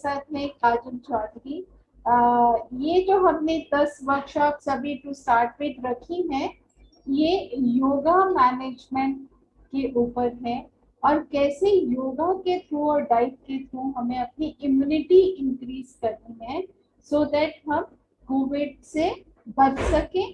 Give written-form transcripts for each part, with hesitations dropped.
साथ है काजल चौधरी। ये जो हमने 10 वर्कशॉप्स अभी टू स्टार्ट विद रखी हैं, ये योगा मैनेजमेंट के ऊपर है और कैसे योगा के थ्रू और डाइट के थ्रू हमें अपनी इम्यूनिटी इंक्रीज करनी है, सो दैट हम कोविड से बच सके।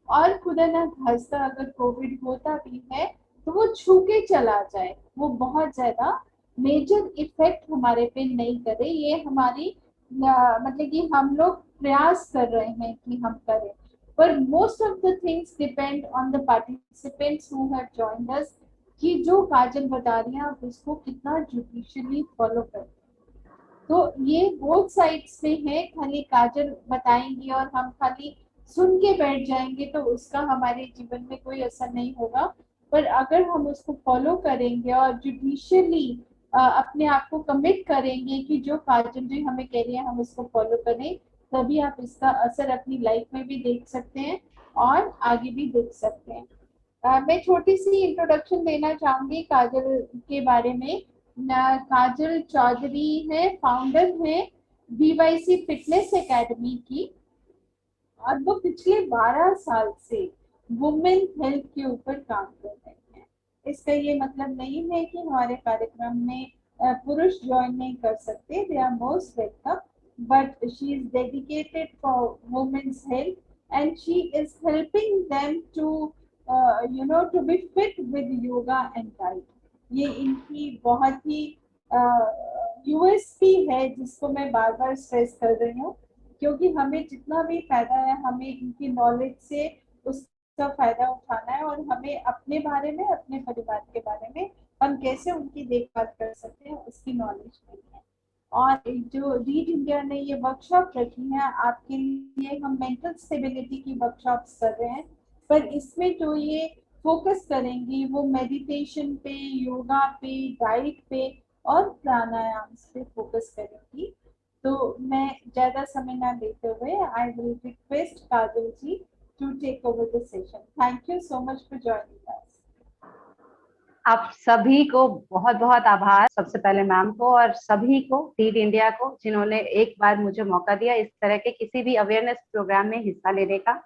और खुदा ना खास्ता अगर कोविड होता भी है तो वो छू के चला जाए, वो बहुत ज्यादा मेजर इफेक्ट हमारे पे नहीं करे। ये हमारी मतलब कि हम लोग प्रयास कर रहे हैं कि हम करें, पर most of the things depend on the participants who have joined us, कि जो काजल बता रही हैं आप उसको कितना जुडिशियली फॉलो करें। तो ये बोथ साइड्स पे है, खाली काजल बताएंगी और हम खाली सुन के बैठ जाएंगे तो उसका हमारे जीवन में कोई असर नहीं होगा। पर अगर हम उसको फॉलो करेंगे और जुडिशियली अपने आप को कमिट करेंगे कि जो काजल जी हमें कह रही है हम उसको फॉलो करें, तभी आप इसका असर अपनी लाइफ में भी देख सकते हैं और आगे भी देख सकते हैं। मैं छोटी सी इंट्रोडक्शन देना चाहूंगी काजल के बारे में। काजल चौधरी है, फाउंडर है बीवाईसी फिटनेस एकेडमी की, और वो पिछले 12 साल से वुमेन हेल्थ के ऊपर काम कर रहे हैं। इसका ये मतलब नहीं है कि हमारे कार्यक्रम में पुरुष ज्वाइन नहीं कर सकते, they are most welcome, but she is dedicated for women's health and she is helping them to to be fit with yoga and diet. ये इनकी बहुत ही यूएसपी है जिसको मैं बार बार स्ट्रेस कर रही हूँ, क्योंकि हमें जितना भी फायदा है हमें इनकी नॉलेज से उसका फायदा उठाना है, और हमें अपने बारे में, अपने परिवार के बारे में हम कैसे उनकी देखभाल कर सकते हैं उसकी नॉलेज नहीं है। और जो रीड इंडिया ने ये वर्कशॉप रखी है आपके लिए, हम मेंटल स्टेबिलिटी की वर्कशॉप्स कर रहे हैं, पर इसमें जो ये फोकस करेंगी वो मेडिटेशन पे, योगा पे, डाइट पे और प्राणायाम पे फोकस करेंगी। तो मैं ज्यादा समय ना लेते हुए I will request Kajal ji to take over the session. Thank you so much for joining us. आप सभी को बहुत बहुत आभार, सबसे पहले मैम को और सभी को, रीड इंडिया को, जिन्होंने एक बार मुझे मौका दिया इस तरह के किसी भी अवेयरनेस प्रोग्राम में हिस्सा लेने का।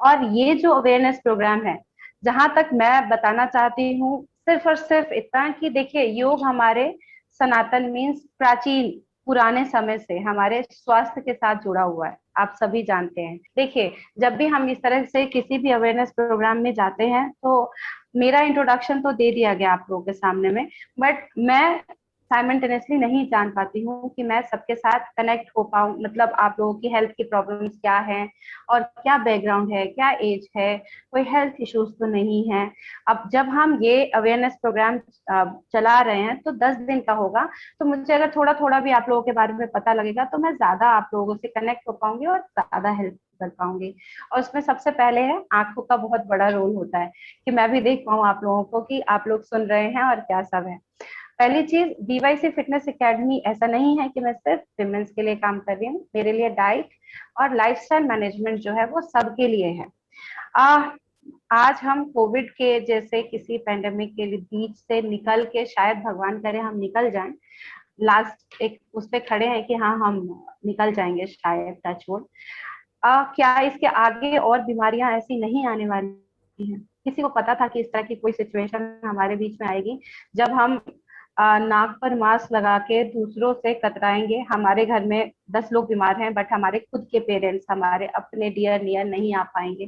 और ये जो अवेयरनेस प्रोग्राम है, जहां तक मैं बताना चाहती हूँ सिर्फ और सिर्फ इतना कि देखिए, योग हमारे सनातन मीन्स प्राचीन पुराने समय से हमारे स्वास्थ्य के साथ जुड़ा हुआ है, आप सभी जानते हैं। देखिए, जब भी हम इस तरह से किसी भी अवेयरनेस प्रोग्राम में जाते हैं तो मेरा इंट्रोडक्शन तो दे दिया गया आप लोगों के सामने में, बट मैं साइमल्टेनियसली नहीं जान पाती हूँ कि मैं सबके साथ कनेक्ट हो पाऊँ, मतलब आप लोगों की हेल्थ की प्रॉब्लम्स क्या हैं और क्या बैकग्राउंड है, क्या एज है, कोई हेल्थ इश्यूज तो नहीं है। अब जब हम ये अवेयरनेस प्रोग्राम चला रहे हैं तो 10 दिन का होगा, तो मुझे अगर थोड़ा थोड़ा भी आप लोगों के बारे में पता लगेगा तो मैं ज्यादा आप लोगों से कनेक्ट हो पाऊंगी और ज्यादा हेल्प कर पाऊंगी। और उसमें सबसे पहले है आंखों का बहुत बड़ा रोल होता है, कि मैं भी देख पाऊँ आप लोगों को कि आप लोग सुन रहे हैं और क्या सब है। पहली चीज, बीवाईसी फिटनेस एकेडमी ऐसा नहीं है कि मैं सिर्फ विमेंस के लिए काम कर रही हूँ, मेरे लिए डाइट और लाइफस्टाइल मैनेजमेंट जो है वो सबके लिए है। आज हम कोविड के जैसे किसी पेंडेमिक के लिए बीच से निकल के, शायद भगवान करे हम निकल जाएं, लास्ट एक उस पे खड़े हैं कि हाँ हम निकल जाएंगे शायद, टच वुड। क्या इसके आगे और बीमारियां ऐसी नहीं आने वाली हैं? किसी को पता था कि इस तरह की कोई सिचुएशन हमारे बीच में आएगी, जब हम नाक पर मास्क लगा के दूसरों से कतराएंगे? हमारे घर में 10 लोग बीमार हैं बट हमारे खुद के पेरेंट्स, हमारे अपने डियर नियर नहीं आ पाएंगे।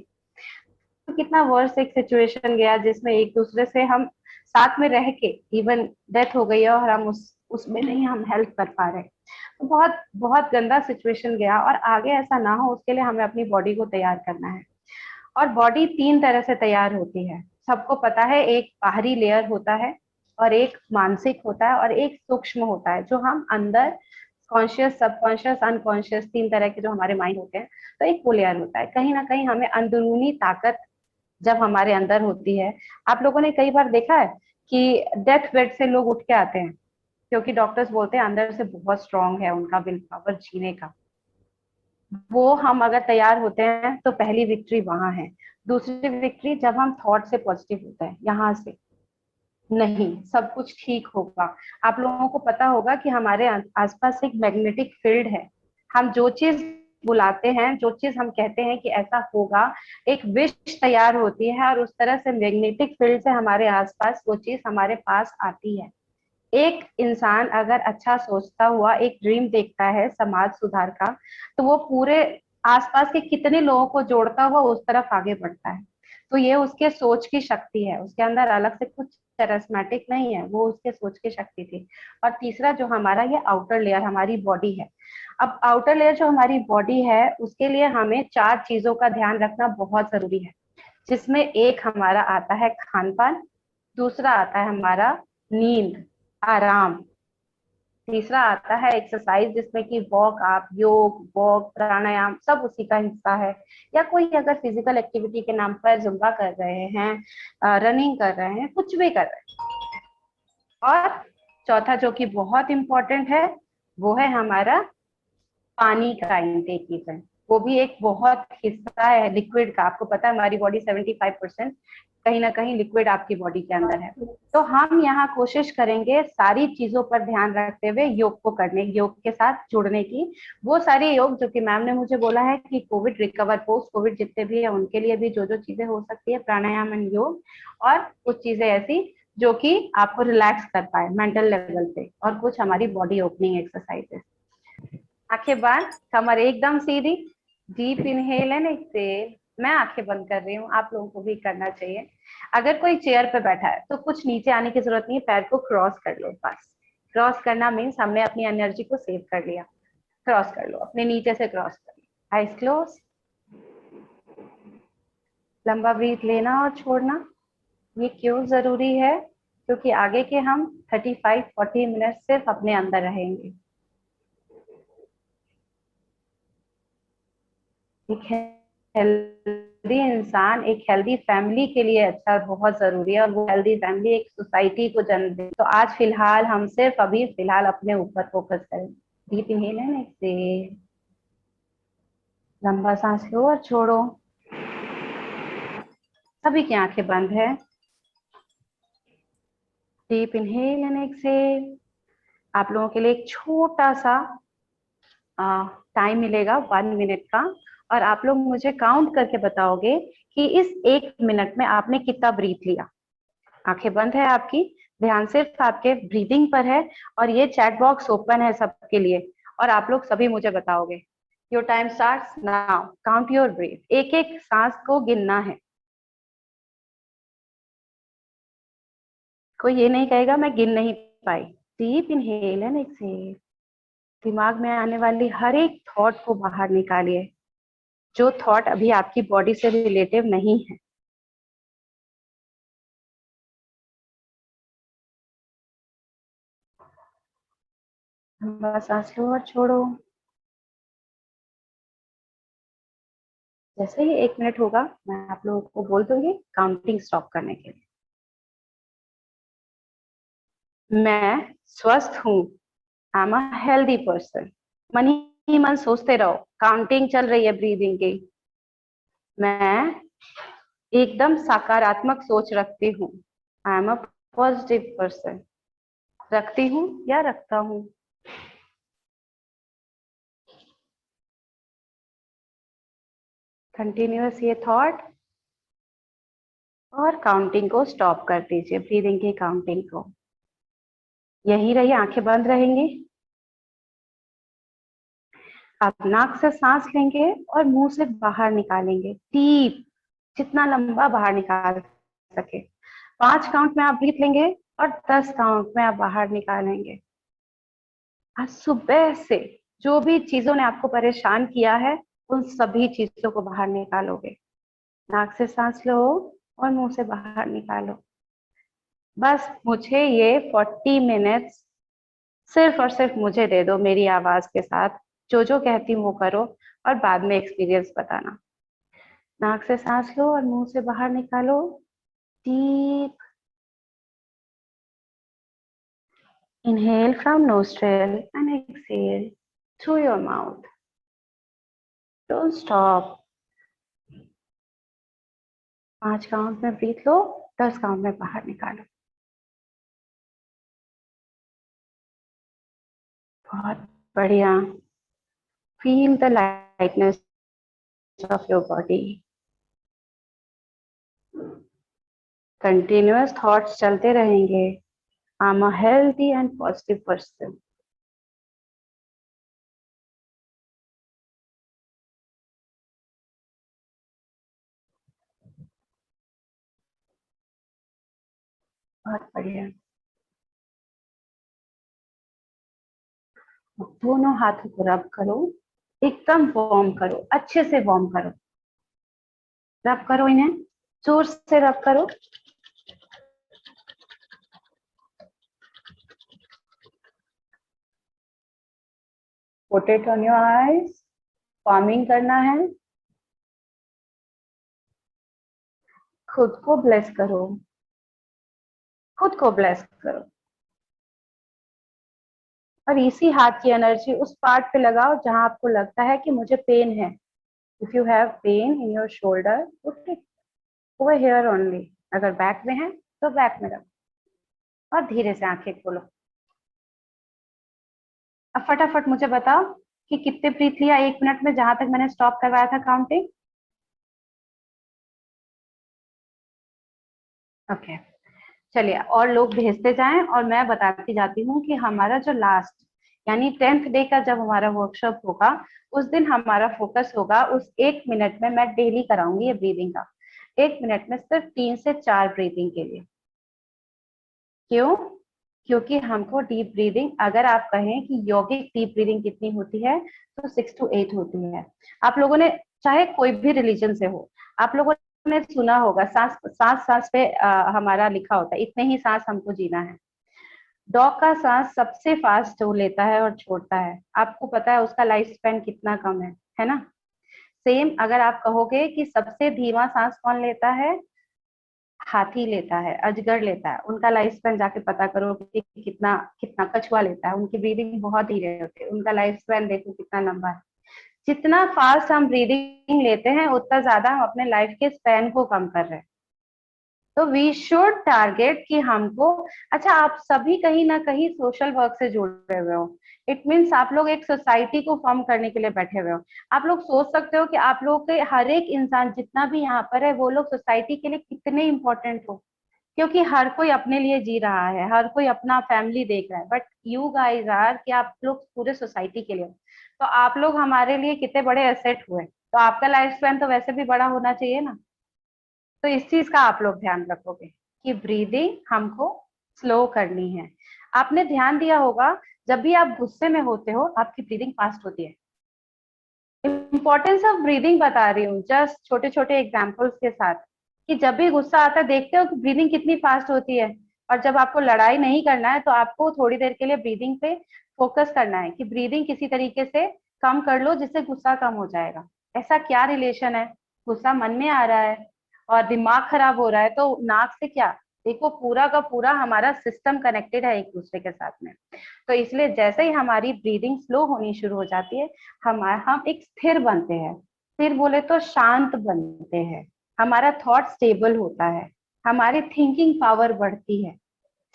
तो कितना वर्स एक सिचुएशन गया जिसमें एक दूसरे से हम साथ में रह के इवन डेथ हो गई है और हम उसमें नहीं हम हेल्प कर पा रहे। तो बहुत बहुत गंदा सिचुएशन गया, और आगे ऐसा ना हो उसके लिए हमें अपनी बॉडी को तैयार करना है। और बॉडी 3 तरह से तैयार होती है, सबको पता है। एक बाहरी लेयर होता है, और एक मानसिक होता है, और एक सूक्ष्म होता है जो हम अंदर कॉन्शियस, सबकॉन्शियस, अनकॉन्शियस, 3 तरह के जो हमारे माइंड होते हैं। तो एक वो लेयर होता है, कहीं ना कहीं हमें अंदरूनी ताकत जब हमारे अंदर होती है। आप लोगों ने कई बार देखा है कि डेथ बेड से लोग उठ के आते हैं, क्योंकि डॉक्टर्स बोलते हैं अंदर से बहुत स्ट्रांग है उनका विल पावर जीने का। वो हम अगर तैयार होते हैं तो पहली विक्ट्री वहां है। दूसरी विक्ट्री जब हम थॉट से पॉजिटिव होते हैं, यहाँ से नहीं, सब कुछ ठीक होगा। आप लोगों को पता होगा कि हमारे आसपास एक मैग्नेटिक फील्ड है। हम जो चीज बुलाते हैं, जो चीज हम कहते हैं कि ऐसा होगा, एक विश तैयार होती है और उस तरह से मैग्नेटिक फील्ड से हमारे आसपास वो चीज हमारे पास आती है। एक इंसान अगर अच्छा सोचता हुआ एक ड्रीम देखता है समाज सुधार का, तो वो पूरे आसपास के कितने लोगों को जोड़ता हुआ उस तरफ आगे बढ़ता है। तो ये उसके सोच की शक्ति है, उसके अंदर अलग से कुछ कैरिस्मेटिक नहीं है, वो उसके सोच की शक्ति थी। और तीसरा जो हमारा ये आउटर लेयर हमारी बॉडी है। अब आउटर लेयर जो हमारी बॉडी है, उसके लिए हमें 4 चीजों का ध्यान रखना बहुत जरूरी है, जिसमें एक हमारा आता है खान पान, दूसरा आता है हमारा नींद, आराम, तीसरा आता है एक्सरसाइज जिसमें कि वॉक, आप योग, वॉक, प्राणायाम सब उसी का हिस्सा है। या कोई अगर फिजिकल एक्टिविटी के नाम पर जुम्बा कर रहे हैं, रनिंग कर रहे हैं, कुछ भी कर रहे हैं। और चौथा जो कि बहुत इंपॉर्टेंट है, वो है हमारा पानी का इंटेक कीजिए। वो भी एक बहुत हिस्सा है लिक्विड का। आपको पता है हमारी बॉडी 75% कहीं ना कहीं लिक्विड आपकी बॉडी के अंदर है। तो हम यहाँ कोशिश करेंगे सारी चीजों पर ध्यान रखते हुए योग को करने, योग के साथ जुड़ने की। वो सारे योग जो कि मैम ने मुझे बोला है कि कोविड रिकवर, पोस्ट कोविड जितने भी है उनके लिए भी जो जो चीजें हो सकती है, प्राणायाम एंड योग, और कुछ चीजें ऐसी जो कि आपको रिलैक्स कर पाए मेंटल लेवल पे, और कुछ हमारी बॉडी ओपनिंग एक्सरसाइजेस। आंखें बंद, कमर एकदम सीधी, डीप इनहेल एंड एक्सहेल। मैं आंखें बंद कर रही हूँ, आप लोगों को भी करना चाहिए। अगर कोई चेयर पे बैठा है तो कुछ नीचे आने की जरूरत नहीं है, पैर को क्रॉस कर लो बस। क्रॉस करना मीन्स हमने अपनी एनर्जी को सेव कर लिया। क्रॉस कर लो, अपने नीचे से क्रॉस कर लो। Eyes close. लंबा ब्रीथ लेना और छोड़ना। ये क्यों जरूरी है? क्योंकि आगे के हम 35-40 मिनट सिर्फ अपने अंदर रहेंगे। एक हेल्दी इंसान एक हेल्दी फैमिली के लिए अच्छा बहुत जरूरी है, और वो हेल्दी फैमिली एक सोसाइटी को जन्म दे। तो आज फिलहाल हम सिर्फ अभी फिलहाल अपने ऊपर फोकस करें। Deep inhale and exhale. लंबा सांस लो और छोड़ो। सभी की आंखें बंद है। Deep inhale and exhale. आप लोगों के लिए एक छोटा सा टाइम मिलेगा 1 मिनट का, और आप लोग मुझे काउंट करके बताओगे कि इस 1 मिनट में आपने कितना ब्रीथ लिया। आंखें बंद है आपकी, ध्यान सिर्फ आपके ब्रीदिंग पर है, और ये चैट बॉक्स ओपन है सबके लिए, और आप लोग सभी मुझे बताओगे। Your time starts now, count your breathe. एक एक सांस को गिनना है। कोई ये नहीं कहेगा मैं गिन नहीं पाई। Deep inhale and exhale. दिमाग में आने वाली हर एक थॉट को बाहर निकालिए, जो थॉट अभी आपकी बॉडी से रिलेटिव नहीं है। लंबा सांस लो और छोड़ो। जैसे ही 1 मिनट होगा, मैं आप लोगों को बोल दूंगी काउंटिंग स्टॉप करने के लिए। मैं स्वस्थ हूँ। I am a healthy person. मन ही मन सोचते रहो, काउंटिंग चल रही है ब्रीदिंग की। मैं एकदम सकारात्मक सोच रखती हूँ। I am a positive person. रखती हूँ या रखता हूँ। कंटिन्यूअस ये थॉट, और काउंटिंग को स्टॉप कर दीजिए, ब्रीदिंग की काउंटिंग को। यही रही, आंखें बंद रहेंगी। आप नाक से सांस लेंगे और मुंह से बाहर निकालेंगे डीप, जितना लंबा बाहर निकाल सके। 5 काउंट में आप ब्रीथ लेंगे और 10 काउंट में आप बाहर निकालेंगे। आज सुबह से जो भी चीजों ने आपको परेशान किया है, उन सभी चीजों को बाहर निकालोगे। नाक से सांस लो और मुंह से बाहर निकालो। बस मुझे ये 40 मिनट्स सिर्फ और सिर्फ मुझे दे दो मेरी आवाज के साथ। जो जो कहती हूँ वो करो, और बाद में एक्सपीरियंस बताना। नाक से सांस लो और मुंह से बाहर निकालो deep. Inhale from nostril and exhale through your mouth. Don't stop. 5 count में ब्रीथ लो, 10 काउंट में बाहर निकालो। बहुत बढ़िया। Feel the lightness of your body. Continuous thoughts चलते रहेंगे। I am a healthy and positive person. बहुत बढ़िया। दोनों हाथों को रब करो, एकदम वार्म करो, अच्छे से वार्म करो। रब करो इन्हें, जोर से रब करो। Put it on your eyes. Warming करना है। खुद को ब्लेस करो, खुद को ब्लेस करो। और इसी हाथ की एनर्जी उस पार्ट पे लगाओ जहां आपको लगता है कि मुझे पेन है। If you have pain in your shoulder, put it over here only. अगर बैक में है तो बैक में रखो और धीरे से आंखें खोलो। अब फटाफट मुझे बताओ कि कितने ब्रीथ लिया 1 मिनट में, जहां तक मैंने स्टॉप करवाया था काउंटिंग। ओके, चलिए और लोग भेजते जाएं और मैं बताती जाती हूँ कि हमारा जो लास्ट यानी 10th डे का जब हमारा वर्कशॉप होगा, उस दिन हमारा फोकस होगा उस 1 मिनट में। मैं डेली कराऊंगी ये ब्रीदिंग का। 1 मिनट में सिर्फ 3 से 4 ब्रीदिंग के लिए। क्यों? क्योंकि हमको डीप ब्रीदिंग, अगर आप कहें कि यौगिक डीप ब्रीदिंग कितनी होती है तो 6 to 8 होती है। आप लोगों ने, चाहे कोई भी रिलीजन से हो, आप लोगों ने सुना होगा सांस सांस सांस पे हमारा लिखा होता है इतने ही सांस हमको जीना है। डॉग का सांस सबसे फास्ट वो लेता है और छोड़ता है। आपको पता है उसका लाइफ स्पैन कितना कम है ना? सेम अगर आप कहोगे कि सबसे धीमा सांस कौन लेता है, हाथी लेता है, अजगर लेता है। उनका लाइफ स्पैन जाके पता करो कि कितना कितना। कछुआ लेता है, उनकी ब्रीदिंग बहुत धीरे होती है, उनका लाइफ स्पैन देखो कितना लंबा है। जितना फास्ट हम ब्रीदिंग लेते हैं उतना ज्यादा हम अपने लाइफ के स्पैन को कम कर रहे हैं। तो वी शुड टारगेट कि हमको, अच्छा आप सभी कहीं ना कहीं सोशल वर्क से जुड़े हुए हो। इट मीन्स आप लोग एक सोसाइटी को फॉर्म करने के लिए बैठे हुए हो। आप लोग सोच सकते हो कि आप लोग के हर एक इंसान जितना भी यहाँ पर है वो लोग सोसाइटी के लिए कितने इंपॉर्टेंट हो। क्योंकि हर कोई अपने लिए जी रहा है, हर कोई अपना फैमिली देख रहा है, बट यू गाइज आर कि आप लोग पूरे सोसाइटी के लिए हो। तो आप लोग हमारे लिए कितने बड़े एसेट हुए, तो आपका लाइफ स्पैन तो वैसे भी बड़ा होना चाहिए ना। तो इस चीज का आप लोग ध्यान रखोगे कि ब्रीदिंग हमको स्लो करनी है। आपने ध्यान दिया होगा जब भी आप गुस्से में होते हो आपकी ब्रीदिंग फास्ट होती है। इंपॉर्टेंस ऑफ ब्रीदिंग बता रही हूँ जस्ट छोटे छोटे एग्जाम्पल्स के साथ, कि जब भी गुस्सा आता है देखते हो कि ब्रीदिंग कितनी फास्ट होती है। और जब आपको लड़ाई नहीं करना है तो आपको थोड़ी देर के लिए ब्रीदिंग पे फोकस करना है कि ब्रीदिंग किसी तरीके से कम कर लो जिससे गुस्सा कम हो जाएगा। ऐसा क्या रिलेशन है? गुस्सा मन में आ रहा है और दिमाग खराब हो रहा है तो नाक से क्या, देखो पूरा का पूरा हमारा सिस्टम कनेक्टेड है एक दूसरे के साथ में। तो इसलिए जैसे ही हमारी ब्रीदिंग स्लो होनी शुरू हो जाती है, हम एक स्थिर बनते हैं। स्थिर बोले तो शांत बनते हैं। हमारा थॉट स्टेबल होता है, हमारी थिंकिंग पावर बढ़ती है।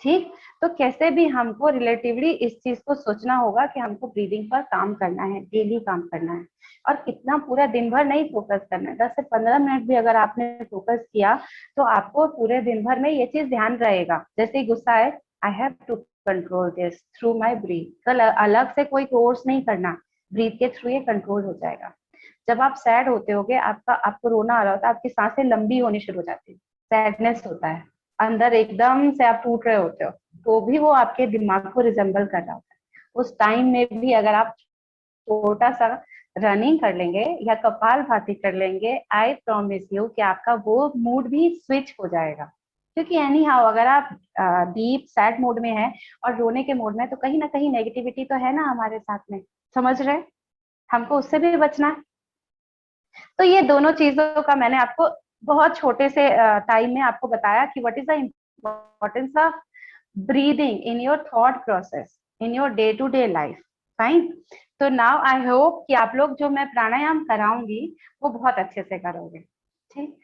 ठीक, तो कैसे भी हमको रिलेटिवली इस चीज को सोचना होगा कि हमको ब्रीदिंग पर काम करना है, डेली काम करना है। और कितना, पूरा दिन भर नहीं फोकस करना है, 10 से 15 मिनट भी अगर आपने फोकस किया तो आपको पूरे दिन भर में ये चीज ध्यान रहेगा। जैसे ही गुस्सा है, I have to control this through my breath. कल अलग से कोई कोर्स नहीं करना, ब्रीथ के थ्रू ये कंट्रोल हो जाएगा। जब आप सैड होते होगे, आपको रोना आ रहा होता है, आपकी सांसें लंबी होनी शुरू हो जाती है, सैडनेस होता है, अंदर एकदम से आप टूट रहे होते हो, तो भी वो आपके दिमाग को रिजेंबल कर रहा होता है। उस टाइम में भी अगर आप छोटा सा रनिंग कर लेंगे या कपालभाति कर लेंगे, आई प्रॉमिस यू कि आपका वो मूड भी स्विच हो जाएगा। क्योंकि एनी हाउ अगर आप डीप सैड मोड में है और रोने के मोड में, तो कहीं ना कहीं नेगेटिविटी तो है ना हमारे साथ में, समझ रहे? हमको उससे भी बचना है। तो ये दोनों चीजों का मैंने आपको बहुत छोटे से टाइम में आपको बताया कि what is the importance of breathing in your thought process in your day to day life. Fine. तो नाउ आई होप कि आप लोग जो मैं प्राणायाम कराऊंगी वो बहुत अच्छे से करोगे। ठीक,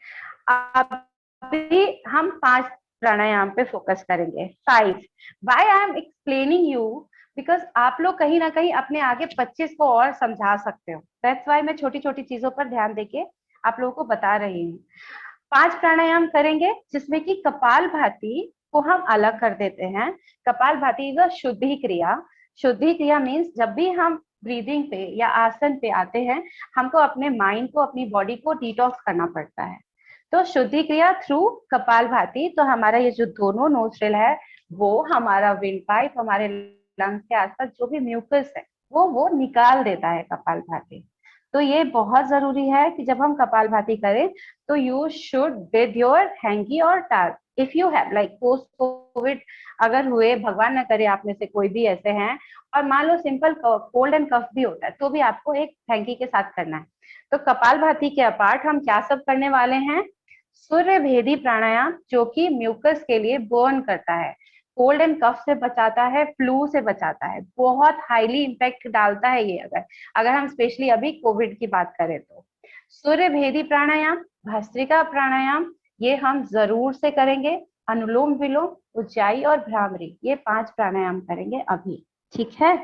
अभी हम 5 प्राणायाम पे फोकस करेंगे। 5 why I am explaining you because आप लोग कहीं ना कहीं अपने आगे 25 को और समझा सकते हो। दैट्स वाई मैं छोटी छोटी चीजों पर ध्यान देके आप लोगों को बता रही हूँ। 5 प्राणायाम करेंगे जिसमें कि कपाल भाती को हम अलग कर देते हैं। कपाल भाती इज अ शुद्धि क्रिया। शुद्धि क्रिया मीन्स जब भी हम ब्रीदिंग पे या आसन पे आते हैं, हमको अपने माइंड को, अपनी बॉडी को डिटॉक्स करना पड़ता है। तो शुद्धि क्रिया थ्रू कपाल भाती, तो हमारा ये जो दोनों नोस्ट्रिल है, वो हमारा विंड पाइप, हमारे लंग्स के आसपास जो भी म्यूकस है वो निकाल देता है कपाल भाती। तो ये बहुत जरूरी है कि जब हम कपाल भाती करें तो you should with your hanky और टाल। If you have like post Covid अगर हुए, भगवान न करे आप में से कोई भी ऐसे हैं, और मान लो सिंपल कोल्ड एंड कफ भी होता है, तो भी आपको एक हैंकी के साथ करना है। तो कपाल भाती के अपार्ट हम क्या सब करने वाले हैं? सूर्य भेदी प्राणायाम, जो कि म्यूकस के लिए बर्न करता है, कोल्ड एंड कफ से बचाता है, फ्लू से बचाता है, बहुत हाईली इम्पैक्ट डालता है ये। अगर अगर हम स्पेशली अभी कोविड की बात करें तो सूर्य भेदी प्राणायाम, भस्त्रिका प्राणायाम, ये हम जरूर से करेंगे। अनुलोम विलोम, उज्जाई और भ्रामरी, ये 5 प्राणायाम करेंगे अभी। ठीक है,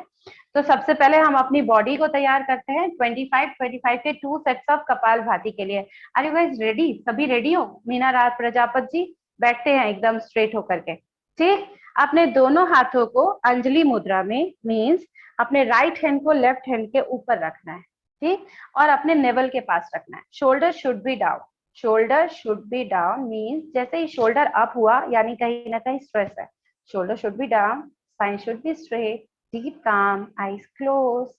तो सबसे पहले हम अपनी बॉडी को तैयार करते हैं 25 के 2 सेट्स ऑफ कपाल भाती के लिए। Are you guys ready? सभी रेडी हो? मीना राज प्रजापत जी बैठते हैं एकदम स्ट्रेट होकर के। ठीक, अपने दोनों हाथों को अंजलि मुद्रा में, मीन्स अपने राइट हैंड को लेफ्ट हैंड के ऊपर रखना है। ठीक, और अपने नेवल के पास रखना है। Shoulder should be down. Shoulder should be down means जैसे ही शोल्डर अप हुआ यानी कहीं ना कहीं स्ट्रेस है। Shoulder should be down, spine should be straight, deep calm, eyes closed,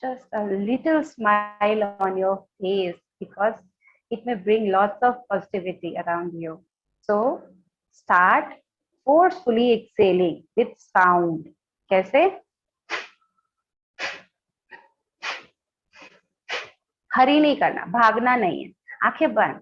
just a little smile on your face because it may bring lots of positivity around you. So start forcefully exhaling with sound. कैसे? हरी नहीं करना, भागना नहीं है, आंखें बंद,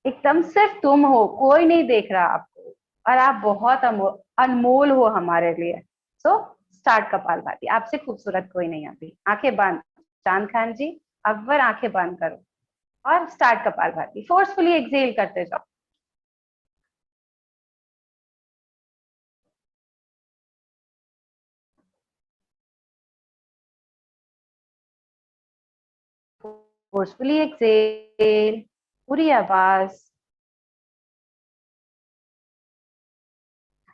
एकदम सिर्फ तुम हो, कोई नहीं देख रहा आपको, और आप बहुत अनमोल हो हमारे लिए। सो स्टार्ट कपाल भाती। आपसे खूबसूरत कोई नहीं अभी। आंखें बंद, चांद खान जी अकबर आंखें बंद करो और स्टार्ट कपाल भाती। फोर्सफुली एक्सेल करते जाओ। फोर्सफुली एक्सेल, पूरी आवाज।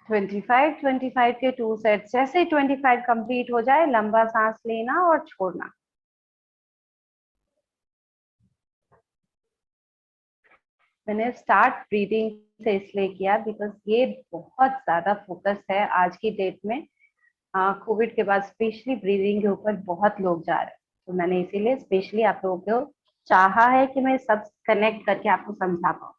25 के 2 सेट। जैसे 25 कंप्लीट हो जाए, लंबा सांस लेना और छोड़ना। मैंने स्टार्ट ब्रीदिंग से इसलिए किया बिकॉज ये बहुत ज्यादा फोकस है आज की डेट में। कोविड के बाद स्पेशली ब्रीदिंग के ऊपर बहुत लोग जा रहे हैं, तो मैंने इसीलिए स्पेशली आप लोगों को चाहा है कि मैं सब कनेक्ट करके आपको समझा पाऊँ।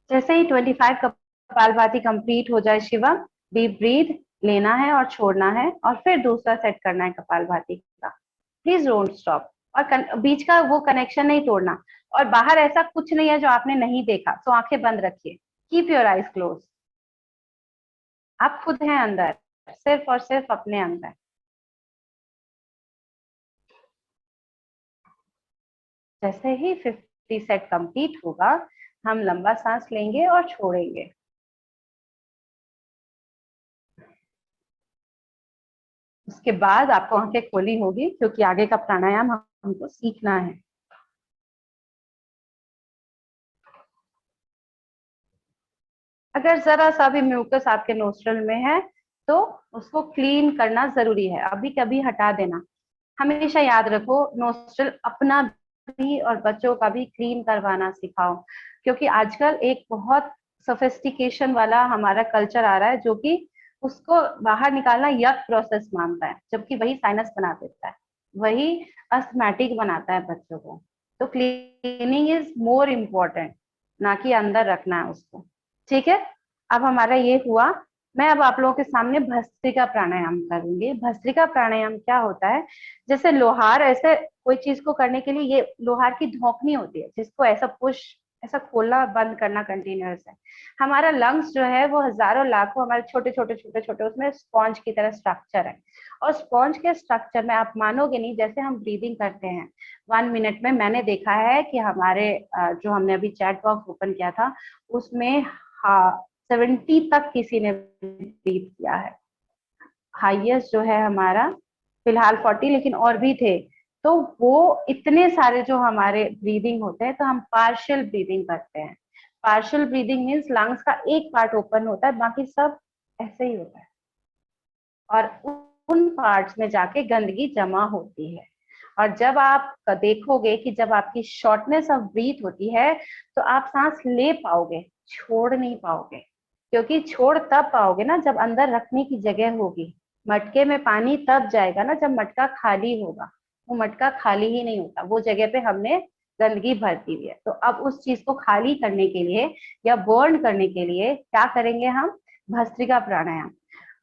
जैसे ही 25 कपालभाति कंप्लीट हो जाए शिवम, डीप ब्रीथ लेना है और छोड़ना है, और फिर दूसरा सेट करना है कपालभाति का। प्लीज डोंट स्टॉप, और बीच का वो कनेक्शन नहीं तोड़ना। और बाहर ऐसा कुछ नहीं है जो आपने नहीं देखा, तो आंखें बंद रखिए। Keep your eyes close. आप खुद हैं अंदर, सिर्फ और सिर्फ अपने अंदर। जैसे ही 50 सेट कंप्लीट होगा, हम लंबा सांस लेंगे और छोड़ेंगे। उसके बाद आपको आंखें खोलनी होगी क्योंकि आगे का प्राणायाम हमको सीखना है। अगर जरा सा भी म्यूकस आपके नोस्ट्रल में है तो उसको क्लीन करना जरूरी है, अभी कभी हटा देना। हमेशा याद रखो, नोस्ट्रल अपना भी और बच्चों का भी क्लीन करवाना सिखाओ, क्योंकि आजकल एक बहुत सोफिस्टिकेशन वाला हमारा कल्चर आ रहा है जो कि उसको बाहर निकालना यक प्रोसेस मानता है, जबकि वही साइनस बना देता है, वही अस्थमैटिक बनाता है बच्चों को। तो क्लीनिंग इज मोर इम्पोर्टेंट, ना कि अंदर रखना है उसको। ठीक है, अब हमारा ये हुआ। मैं अब आप लोगों के सामने भस्त्रिका प्राणायाम करूंगी। भस्त्रिका प्राणायाम क्या होता है? जैसे लोहार, ऐसे कोई चीज को करने के लिए ये लोहार की धोकनी होती है जिसको ऐसा पुश, ऐसा खोलना बंद करना कंटिन्यूअस है। हमारा लंग्स जो है वो हजारों लाखों हमारे छोटे छोटे छोटे छोटे उसमें स्पॉन्ज की तरह स्ट्रक्चर है। और स्पॉन्ज के स्ट्रक्चर में आप मानोगे नहीं, जैसे हम ब्रीदिंग करते हैं 1 मिनट में, मैंने देखा है कि हमारे जो हमने अभी चैट बॉक्स ओपन किया था उसमें 70 तक किसी ने ब्रीथ किया है। हाईएस्ट जो है हमारा फिलहाल 40, लेकिन और भी थे। तो वो इतने सारे जो हमारे ब्रीदिंग होते हैं, तो हम पार्शियल ब्रीदिंग करते हैं। पार्शियल ब्रीदिंग मीन्स लंग्स का एक पार्ट ओपन होता है, बाकी सब ऐसे ही होता है, और उन पार्ट्स में जाके गंदगी जमा होती है। और जब आप देखोगे कि जब आपकी शॉर्टनेस ऑफ ब्रीथ होती है, तो आप सांस ले पाओगे, छोड़ नहीं पाओगे। क्योंकि छोड़ तब पाओगे ना जब अंदर रखने की जगह होगी। मटके में पानी तब जाएगा ना जब मटका खाली होगा। वो मटका खाली ही नहीं होता, वो जगह पे हमने गंदगी भरती हुई है। तो अब उस चीज को खाली करने के लिए या बर्न करने के लिए क्या करेंगे हम? भस्त्रिका प्राणायाम।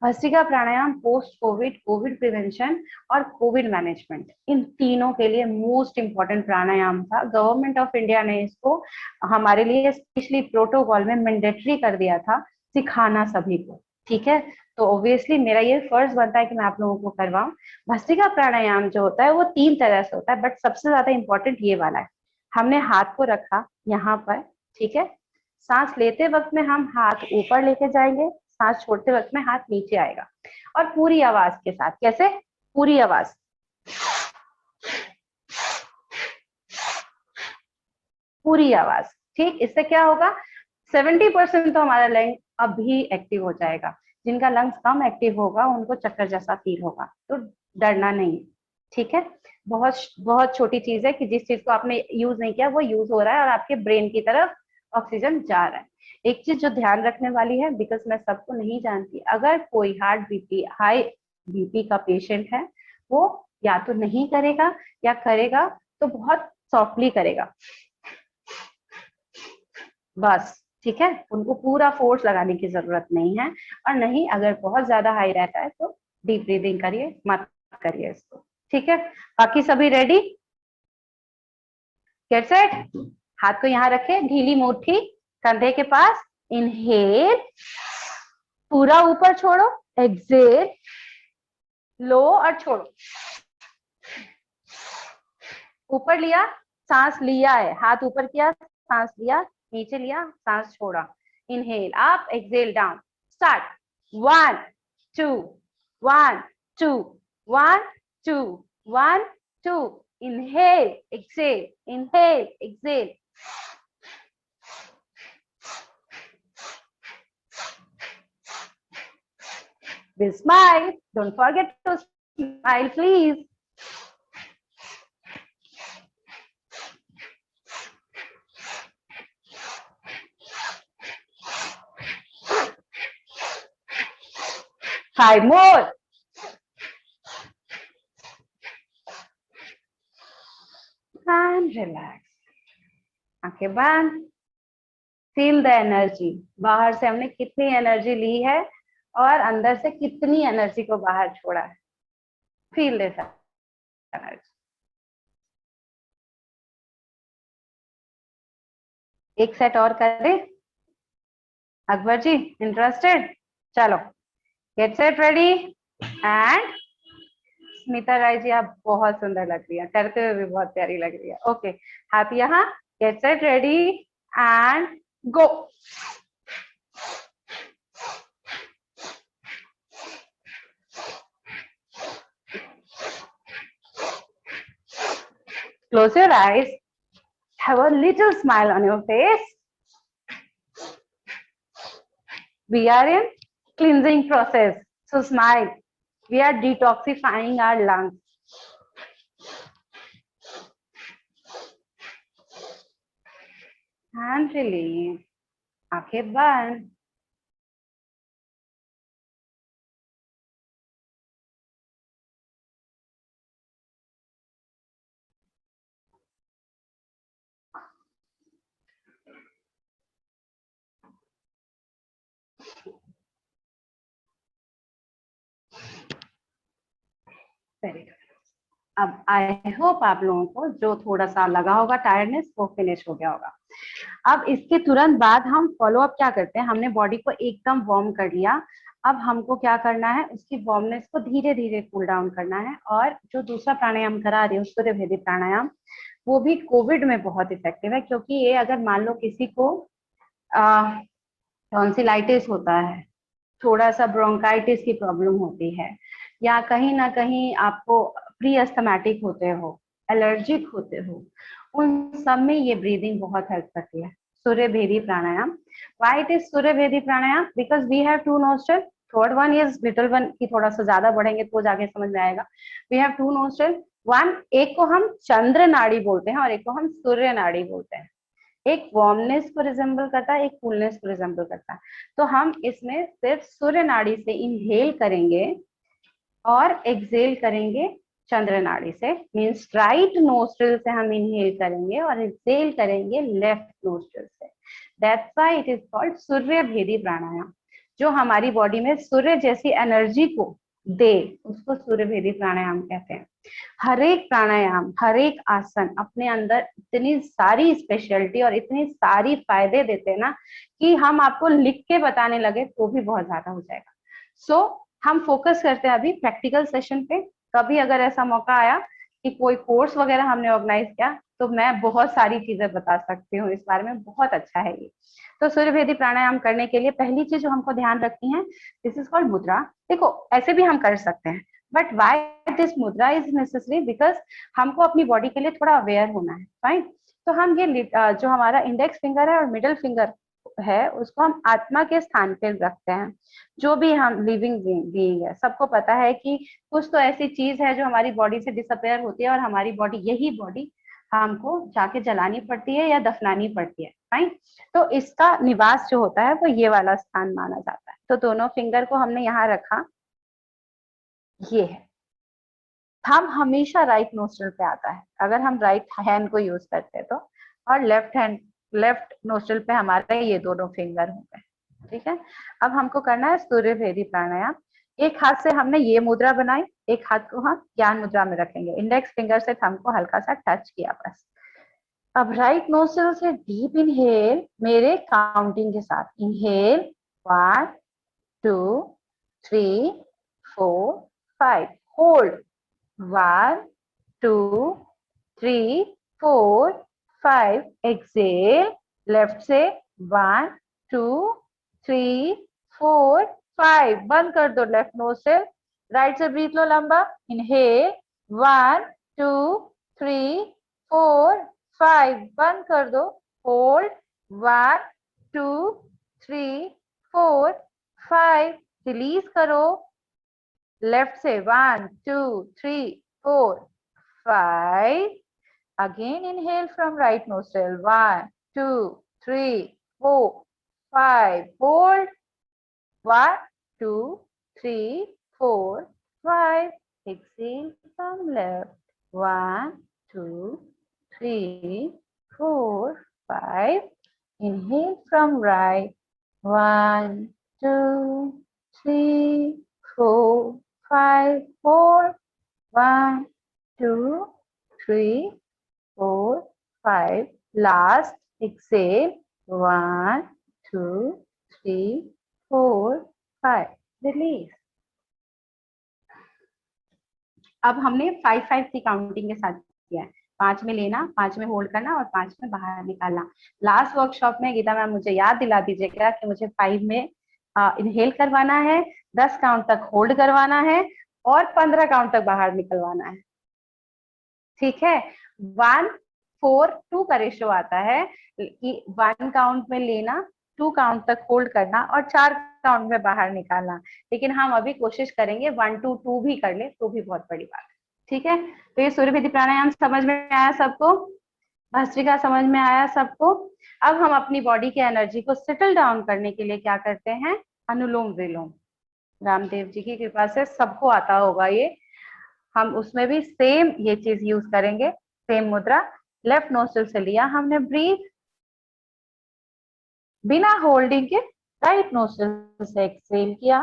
भस्त्रिका प्राणायाम पोस्ट कोविड, कोविड प्रिवेंशन और कोविड मैनेजमेंट, इन तीनों के लिए मोस्ट इंपॉर्टेंट प्राणायाम था। गवर्नमेंट ऑफ इंडिया ने इसको हमारे लिए स्पेशली प्रोटोकॉल में मैंडेटरी कर दिया था, सिखाना सभी को। ठीक है, तो ऑब्वियसली मेरा ये फर्ज बनता है कि मैं आप लोगों को करवाऊं। भस्त्रिका प्राणायाम जो होता है वो 3 तरह से होता है, बट सबसे ज्यादा इंपॉर्टेंट ये वाला है। हमने हाथ को रखा यहाँ पर, ठीक है। सांस लेते वक्त में हम हाथ ऊपर लेके जाएंगे, सांस छोड़ते वक्त में हाथ नीचे आएगा। और पूरी आवाज के साथ, कैसे? पूरी आवाज, पूरी आवाज। ठीक, इससे क्या होगा? 70% तो हमारा लंग अभी एक्टिव हो जाएगा। जिनका लंग्स कम एक्टिव होगा उनको चक्कर जैसा फील होगा, तो डरना नहीं। ठीक है, बहुत बहुत छोटी चीज है कि जिस चीज को आपने यूज नहीं किया वो यूज हो रहा है और आपके ब्रेन की तरफ ऑक्सीजन जा रहा है। एक चीज जो ध्यान रखने वाली है, बिकॉज मैं सबको नहीं जानती, अगर कोई हार्ट बीपी, हाई बीपी का पेशेंट है, वो या तो नहीं करेगा या करेगा तो बहुत सॉफ्टली करेगा बस। ठीक है, उनको पूरा फोर्स लगाने की जरूरत नहीं है। और नहीं, अगर बहुत ज्यादा हाई रहता है तो डीप ब्रीदिंग करिए, मत करिए इसको। ठीक है, बाकी सभी रेडी? Get set. हाथ को यहाँ रखे, ढीली मुट्ठी कंधे के पास। इनहेल, पूरा ऊपर छोड़ो। एक्सेल, लो और छोड़ो। ऊपर लिया, सांस लिया है, हाथ ऊपर किया, सांस लिया, नीचे लिया, सांस छोड़ा। Inhale up, exhale down. Start. 1 2 1 2 1 2 1 2। Inhale exhale, inhale exhale. Will smile. Don't forget to smile, please. Five more. And relax. आंखें बंद। Feel the energy. बाहर से हमने कितनी एनर्जी ली है और अंदर से कितनी एनर्जी को बाहर छोड़ा है। Feel this energy. एक सेट और करें? अकबर जी इंटरेस्टेड? चलो, get set ready. And Smita Rai ji, आप बहुत सुंदर लग रही है, करते हुए भी बहुत प्यारी लग रही है। ओके, हाथ यहाँ। Gate set ready and go. Close your eyes. Have a little smile on your face. We are in cleansing process, so smile. We are detoxifying our lungs. And release. आंखें बंद। Very good. अब I hope आप लोगों को जो थोड़ा सा लगा होगा टायर्डनेस, वो फिनिश हो गया होगा। अब इसके तुरंत बाद हम फॉलो अप क्या करते हैं? हमने बॉडी को एकदम वार्म कर लिया। अब हमको क्या करना है? उसकी वार्मनेस को धीरे धीरे कूल डाउन करना है। और जो दूसरा प्राणायाम करा रही है, सूर्यभेदी प्राणायाम, वो भी कोविड में बहुत इफेक्टिव है। क्योंकि ये अगर मान लो किसी को टॉन्सिलाइटिस होता है, थोड़ा सा ब्रोंकाइटिस की प्रॉब्लम होती है, या कहीं ना कहीं आपको प्री अस्थमेटिक होते हो, एलर्जिक होते हो, उन सब में ये ब्रीदिंग बहुत हेल्प करती है। Surya Bhedi pranayam. Why it is Surya Bhedi pranayam? Because we have two nostril, third one is little one की थोड़ा सा ज्यादा बढ़ेंगे तो जाके समझ में आएगा। We have two nostril, one, एक को हम चंद्र नाड़ी बोलते हैं और एक को हम सूर्य नाड़ी बोलते हैं। एक वार्मनेस को रिजेंबल करता है, एक कूलनेस को रिजेंबल करता है। तो हम इसमें सिर्फ सूर्य नाड़ी से इनहेल करेंगे और एक्सेल करेंगे चंद्र नाड़ी से, मींस राइट नोस्ट्रिल से हम इनहेल करेंगे और एक्सेल करेंगे लेफ्ट नोस्ट्रिल से। That's why it is called Surya Bhedi pranayam. जो हमारी बॉडी में सूर्य जैसी एनर्जी को दे उसको सूर्य भेदी प्राणायाम कहते हैं। हर एक प्राणायाम, हर एक आसन अपने अंदर इतनी सारी स्पेशलिटी और इतनी सारी फायदे देते हैं ना कि हम आपको लिख के बताने लगे तो भी बहुत ज्यादा हो जाएगा। सो हम फोकस करते हैं अभी प्रैक्टिकल सेशन पे। कभी अगर ऐसा मौका आया कि कोई कोर्स वगैरह हमने ऑर्गेनाइज किया तो मैं बहुत सारी चीजें बता सकती हूँ इस बारे में, बहुत अच्छा है ये। तो सूर्य भेदी प्राणायाम करने के लिए पहली चीज जो हमको ध्यान रखनी है, दिस इज कॉल्ड मुद्रा। देखो ऐसे भी हम कर सकते हैं, बट वाई दिस मुद्रा इज नेसेसरी? बिकॉज हमको अपनी बॉडी के लिए थोड़ा अवेयर होना है, फाइन। तो हम ये जो हमारा इंडेक्स फिंगर है और मिडिल फिंगर है उसको हम आत्मा के स्थान पे रखते हैं। जो भी हम लिविंग बीइंग है, सबको पता है कि कुछ तो ऐसी चीज है जो हमारी बॉडी से डिसअपेयर होती है और हमारी बॉडी, यही बॉडी हमको जाके जलानी पड़ती है या दफनानी पड़ती है, फाइन। तो इसका निवास जो होता है वो ये वाला स्थान माना जाता है। तो दोनों फिंगर को हमने यहाँ रखा, ये है। थंब हमेशा राइट नोस्ट्रल पे आता है अगर हम राइट हैंड को यूज करते हैं तो, और लेफ्ट नोस्ट्रल पे हमारे ये दोनों फिंगर होंगे, ठीक है। अब हमको करना है सूर्य भेदी प्राणायाम। एक हाथ से हमने ये मुद्रा बनाई, एक हाथ को हम ज्ञान मुद्रा में रखेंगे, इंडेक्स फिंगर से थंब को हल्का सा टच किया बस। अब राइट नोस्ट्रल से डीप इनहेल, मेरे काउंटिंग के साथ इनहेल 1 2 3 4 5, होल्ड 1 2 3 4 5, एक्सेल लेफ्ट से 1 2 3 4 5, बंद कर दो लेफ्ट नोज से, राइट से ब्रीथ लो लंबा, इनहेल 1 2 3 4 5, बंद कर दो, होल्ड 1 2 3 4 5, रिलीज करो लेफ्ट से 1 2 3 4 5, again inhale from right nostril 1 2 3 4 5, hold 1 2 3 4 5, exhale from left 1 2 3 4 5, inhale from right 1 2 3 4 5, hold 1 2 3 4 5, last exhale 1 2 3 4 5, release. अब हमने 5 की काउंटिंग के साथ किया है, 5 में लेना, 5 में होल्ड करना और 5 में बाहर निकालना। लास्ट वर्कशॉप में गीता मैम मुझे याद दिला दीजिएगा कि मुझे 5 में इनहेल करवाना है, 10 काउंट तक होल्ड करवाना है और 15 काउंट तक बाहर निकलवाना है, ठीक है। 1 4 2 का रेशियो आता है कि 1 काउंट में लेना, 2 काउंट तक होल्ड करना और 4 काउंट में बाहर निकालना। लेकिन हम अभी कोशिश करेंगे 1 2 2 भी कर ले तो भी बहुत बड़ी बात है, ठीक है। तो ये सूर्य भेदी प्राणायाम समझ में आया सबको? भस्त्रिका समझ में आया सबको? अब हम अपनी बॉडी की एनर्जी को सेटल डाउन करने के लिए क्या करते हैं? अनुलोम विलोम। रामदेव जी की कृपा से सबको आता होगा ये। हम उसमें भी सेम ये चीज यूज करेंगे, सेम मुद्रा। लेफ्ट नोस्ट्रल से लिया हमने ब्रीथ, बिना होल्डिंग के राइट नोस्ट्रल से एक्सहेल किया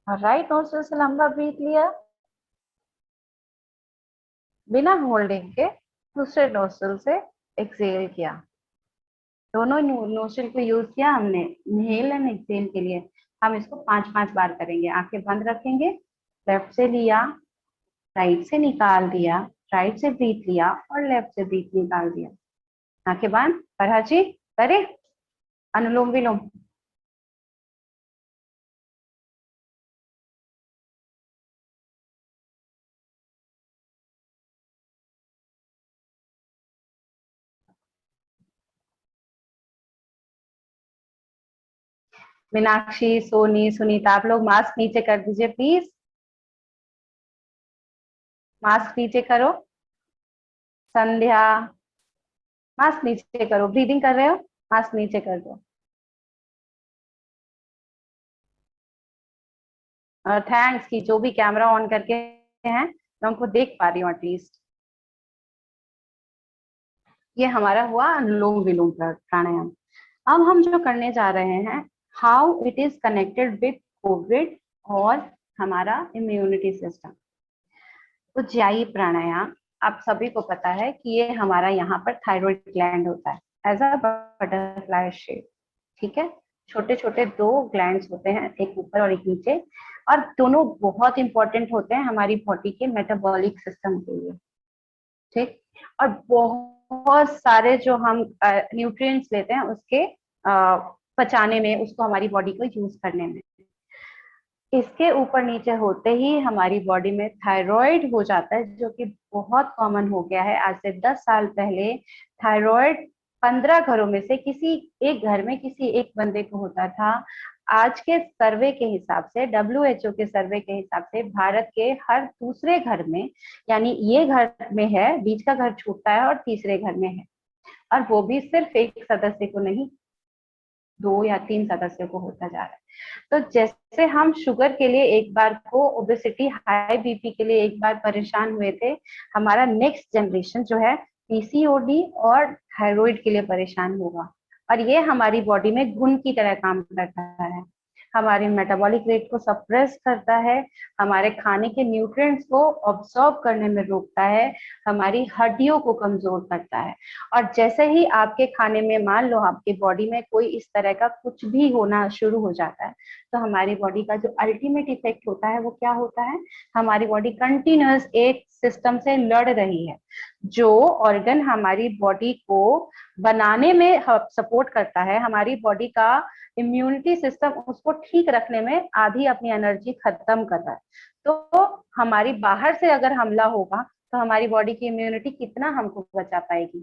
और राइट नोस्ट्रल से लंबा ब्रीथ लिया, बिना होल्डिंग के दूसरे नोस्ट्रल से एक्सहेल किया। दोनों नोस्ट्रल को यूज किया हमने इनहेल एंड एक्सहेल के लिए। हम इसको 5-5 बार करेंगे, आंखें बंद रखेंगे। लेफ्ट से लिया, राइट से निकाल दिया, राइट से ब्रीथ लिया और लेफ्ट से ब्रीथ निकाल दिया। आंखें बंद, फरहा जी करे अनुलोम विलोम। मीनाक्षी, सोनी, सुनीता, आप लोग मास्क नीचे कर दीजिए प्लीज, मास्क नीचे करो। संध्या, मास्क नीचे करो, ब्रीदिंग कर रहे हो, मास्क नीचे कर दो। थैंक्स कि जो भी कैमरा ऑन करके हैं मैं उनको देख पा रही हूँ एटलीस्ट। ये हमारा हुआ अनुलोम विलोम प्राणायाम। अब हम जो करने जा रहे हैं, how it is connected with Covid और हमारा इम्यूनिटी सिस्टम। उज्जाई प्राणायाम, आप सभी को पता है कि ये हमारा यहाँ पर थायराइड ग्लैंड होता है एज अ बटरफ्लाई शेप, ठीक है। छोटे छोटे दो ग्लैंड्स होते हैं, एक ऊपर और एक नीचे, और दोनों बहुत इंपॉर्टेंट होते हैं हमारी बॉडी के मेटाबॉलिक सिस्टम के लिए, ठीक। और बहुत सारे जो हम न्यूट्रिएंट्स लेते हैं उसके पचाने में, उसको हमारी बॉडी को यूज करने में, इसके ऊपर नीचे होते ही हमारी बॉडी में थायराइड हो जाता है, जो कि बहुत कॉमन हो गया है। आज से 10 साल पहले थायराइड 15 घरों में से किसी एक घर में किसी एक बंदे को होता था। आज के सर्वे के हिसाब से, WHO के सर्वे के हिसाब से, भारत के हर दूसरे घर में, यानी ये घर में है, बीच का घर छूटता है और तीसरे घर में है, और वो भी सिर्फ एक सदस्य को नहीं, 2 या 3 सदस्यों को होता जा रहा है। तो जैसे हम शुगर के लिए एक बार को, ओबेसिटी, हाई बीपी के लिए एक बार परेशान हुए थे, हमारा नेक्स्ट जनरेशन जो है पीसीओडी और थायराइड के लिए परेशान होगा। और ये हमारी बॉडी में घुन की तरह काम करता है, हमारे मेटाबॉलिक रेट को सप्रेस करता है, हमारे खाने के न्यूट्रिएंट्स को ऑब्सॉर्ब करने में रोकता है, हमारी हड्डियों को कमजोर करता है। और जैसे ही आपके खाने में, मान लो आपकी बॉडी में कोई इस तरह का कुछ भी होना शुरू हो जाता है, तो हमारी बॉडी का जो अल्टीमेट इफेक्ट होता है वो क्या होता है, हमारी बॉडी कंटिन्यूअस एक सिस्टम से लड़ रही है। जो ऑर्गन हमारी बॉडी को बनाने में सपोर्ट करता है, हमारी बॉडी का इम्यूनिटी सिस्टम उसको ठीक रखने में आधी अपनी एनर्जी खत्म कर रहा है। तो हमारी बाहर से अगर हमला होगा तो हमारी बॉडी की इम्यूनिटी कितना हमको बचा पाएगी।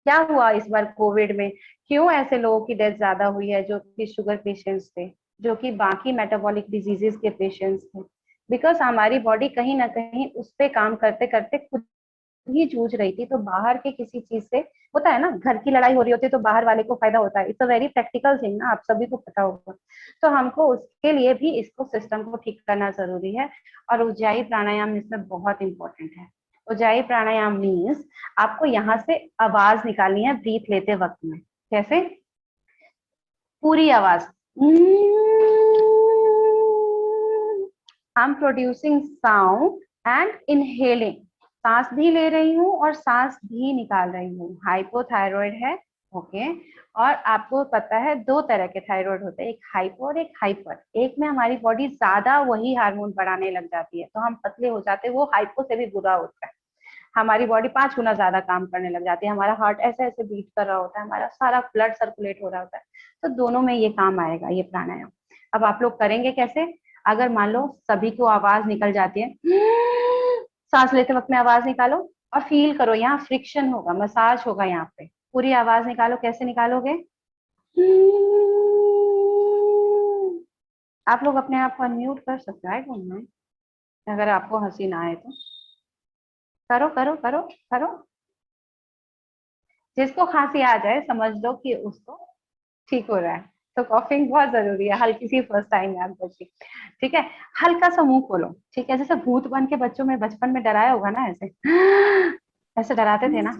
क्या हुआ इस बार कोविड में, क्यों ऐसे लोगों की डेथ ज्यादा हुई है जो कि शुगर पेशेंट्स थे, जो कि बाकी मेटाबॉलिक डिजीजेस के पेशेंट्स थे? बिकॉज हमारी बॉडी कहीं ना कहीं उस पे काम करते करते खुद ही जूझ रही थी। तो बाहर के किसी चीज से, होता है ना, घर की लड़ाई हो रही होती है तो बाहर वाले को फायदा होता है, it's a very practical thing ना, आप सभी को पता होगा। तो हमको उसके लिए भी इसको सिस्टम को ठीक करना जरूरी है, और उज्जाई प्राणायाम इसमें बहुत इंपॉर्टेंट है। उज्जाई प्राणायाम मीन्स आपको यहाँ से आवाज निकालनी है ब्रीथ लेते वक्त में। कैसे? पूरी आवाज, I am producing sound and inhaling, सांस भी ले रही हूँ और सांस भी निकाल रही हूँ। हाइपोथायरॉइड है, ओके। और आपको पता है 2 तरह के थायराइड होते हैं, एक हाइपो और एक हाइपर। एक में हमारी बॉडी ज्यादा वही हार्मोन बढ़ाने लग जाती है तो हम पतले हो जाते हैं, वो हाइपो से भी बुरा होता है। हमारी बॉडी 5 गुना ज्यादा काम करने लग जाती है, हमारा हार्ट ऐसे ऐसे बीट कर रहा होता है, हमारा सारा ब्लड सर्कुलेट हो रहा होता है। तो दोनों में ये काम आएगा ये प्राणायाम। अब आप लोग करेंगे कैसे? अगर मान लो सभी को आवाज निकल जाती है, सांस लेते वक्त में आवाज निकालो और फील करो, यहाँ फ्रिक्शन होगा, मसाज होगा यहाँ पे। पूरी आवाज निकालो, कैसे निकालोगे? आप लोग अपने आप को अनम्यूट कर सकते हो, आई डोंट नो, अगर आपको हंसी ना आए तो करो करो करो करो। जिसको खांसी आ जाए समझ लो कि उसको ठीक हो रहा है। तो कॉफिंग बहुत जरूरी है, हल्की सी फर्स्ट टाइम याद बची, ठीक है। हल्का सा मुंह खोलो, ठीक है, जैसे भूत बन के बच्चों में बचपन में डराया होगा ना, ऐसे ऐसे डराते थे ना।